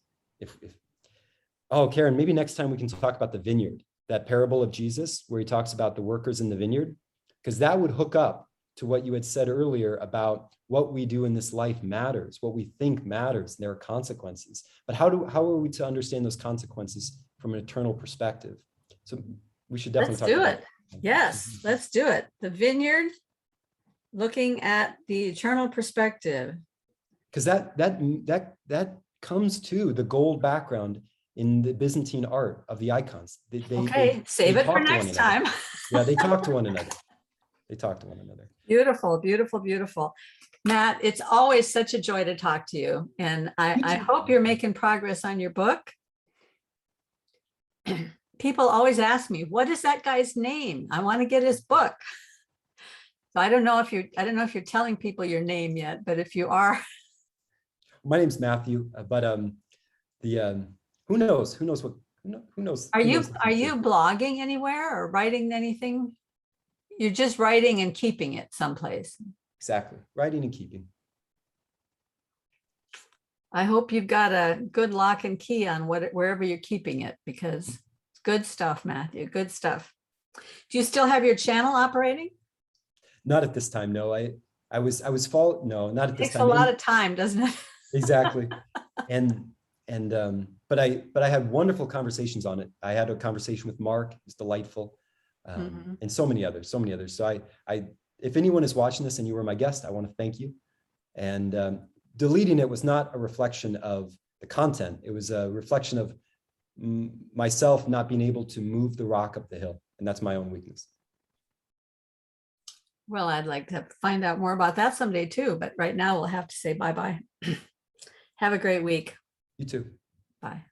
oh, Karen, maybe next time we can talk about the vineyard, that parable of Jesus, where he talks about the workers in the vineyard, because that would hook up to what you had said earlier about what we do in this life matters, what we think matters, and there are consequences. But how are we to understand those consequences from an eternal perspective? So we should definitely talk about it. Yes, let's do it. The vineyard, looking at the eternal perspective. Because that comes to the gold background in the Byzantine art of the icons. Save it for next time. Yeah, they talk to one another. They talk to one another. Beautiful, beautiful, beautiful. Matt, it's always such a joy to talk to you. And I hope you're making progress on your book. People always ask me, what is that guy's name? I want to get his book. So I don't know if you're telling people your name yet, but if you are. My name's Matthew, but who knows? Who knows? Are you blogging anywhere or writing anything? You're just writing and keeping it someplace. Exactly, writing and keeping. I hope you've got a good lock and key on wherever you're keeping it, because it's good stuff, Matthew. Good stuff. Do you still have your channel operating? Not at this time. No, no, not at this time. Takes a lot of time, doesn't it? Exactly. But I had wonderful conversations on it. I had a conversation with Mark. It's delightful. And so many others. So if anyone is watching this and you were my guest, I want to thank you. And deleting it was not a reflection of the content. It was a reflection of myself not being able to move the rock up the hill. And that's my own weakness. Well, I'd like to find out more about that someday too, but right now we'll have to say bye-bye. Have a great week. You too. Bye.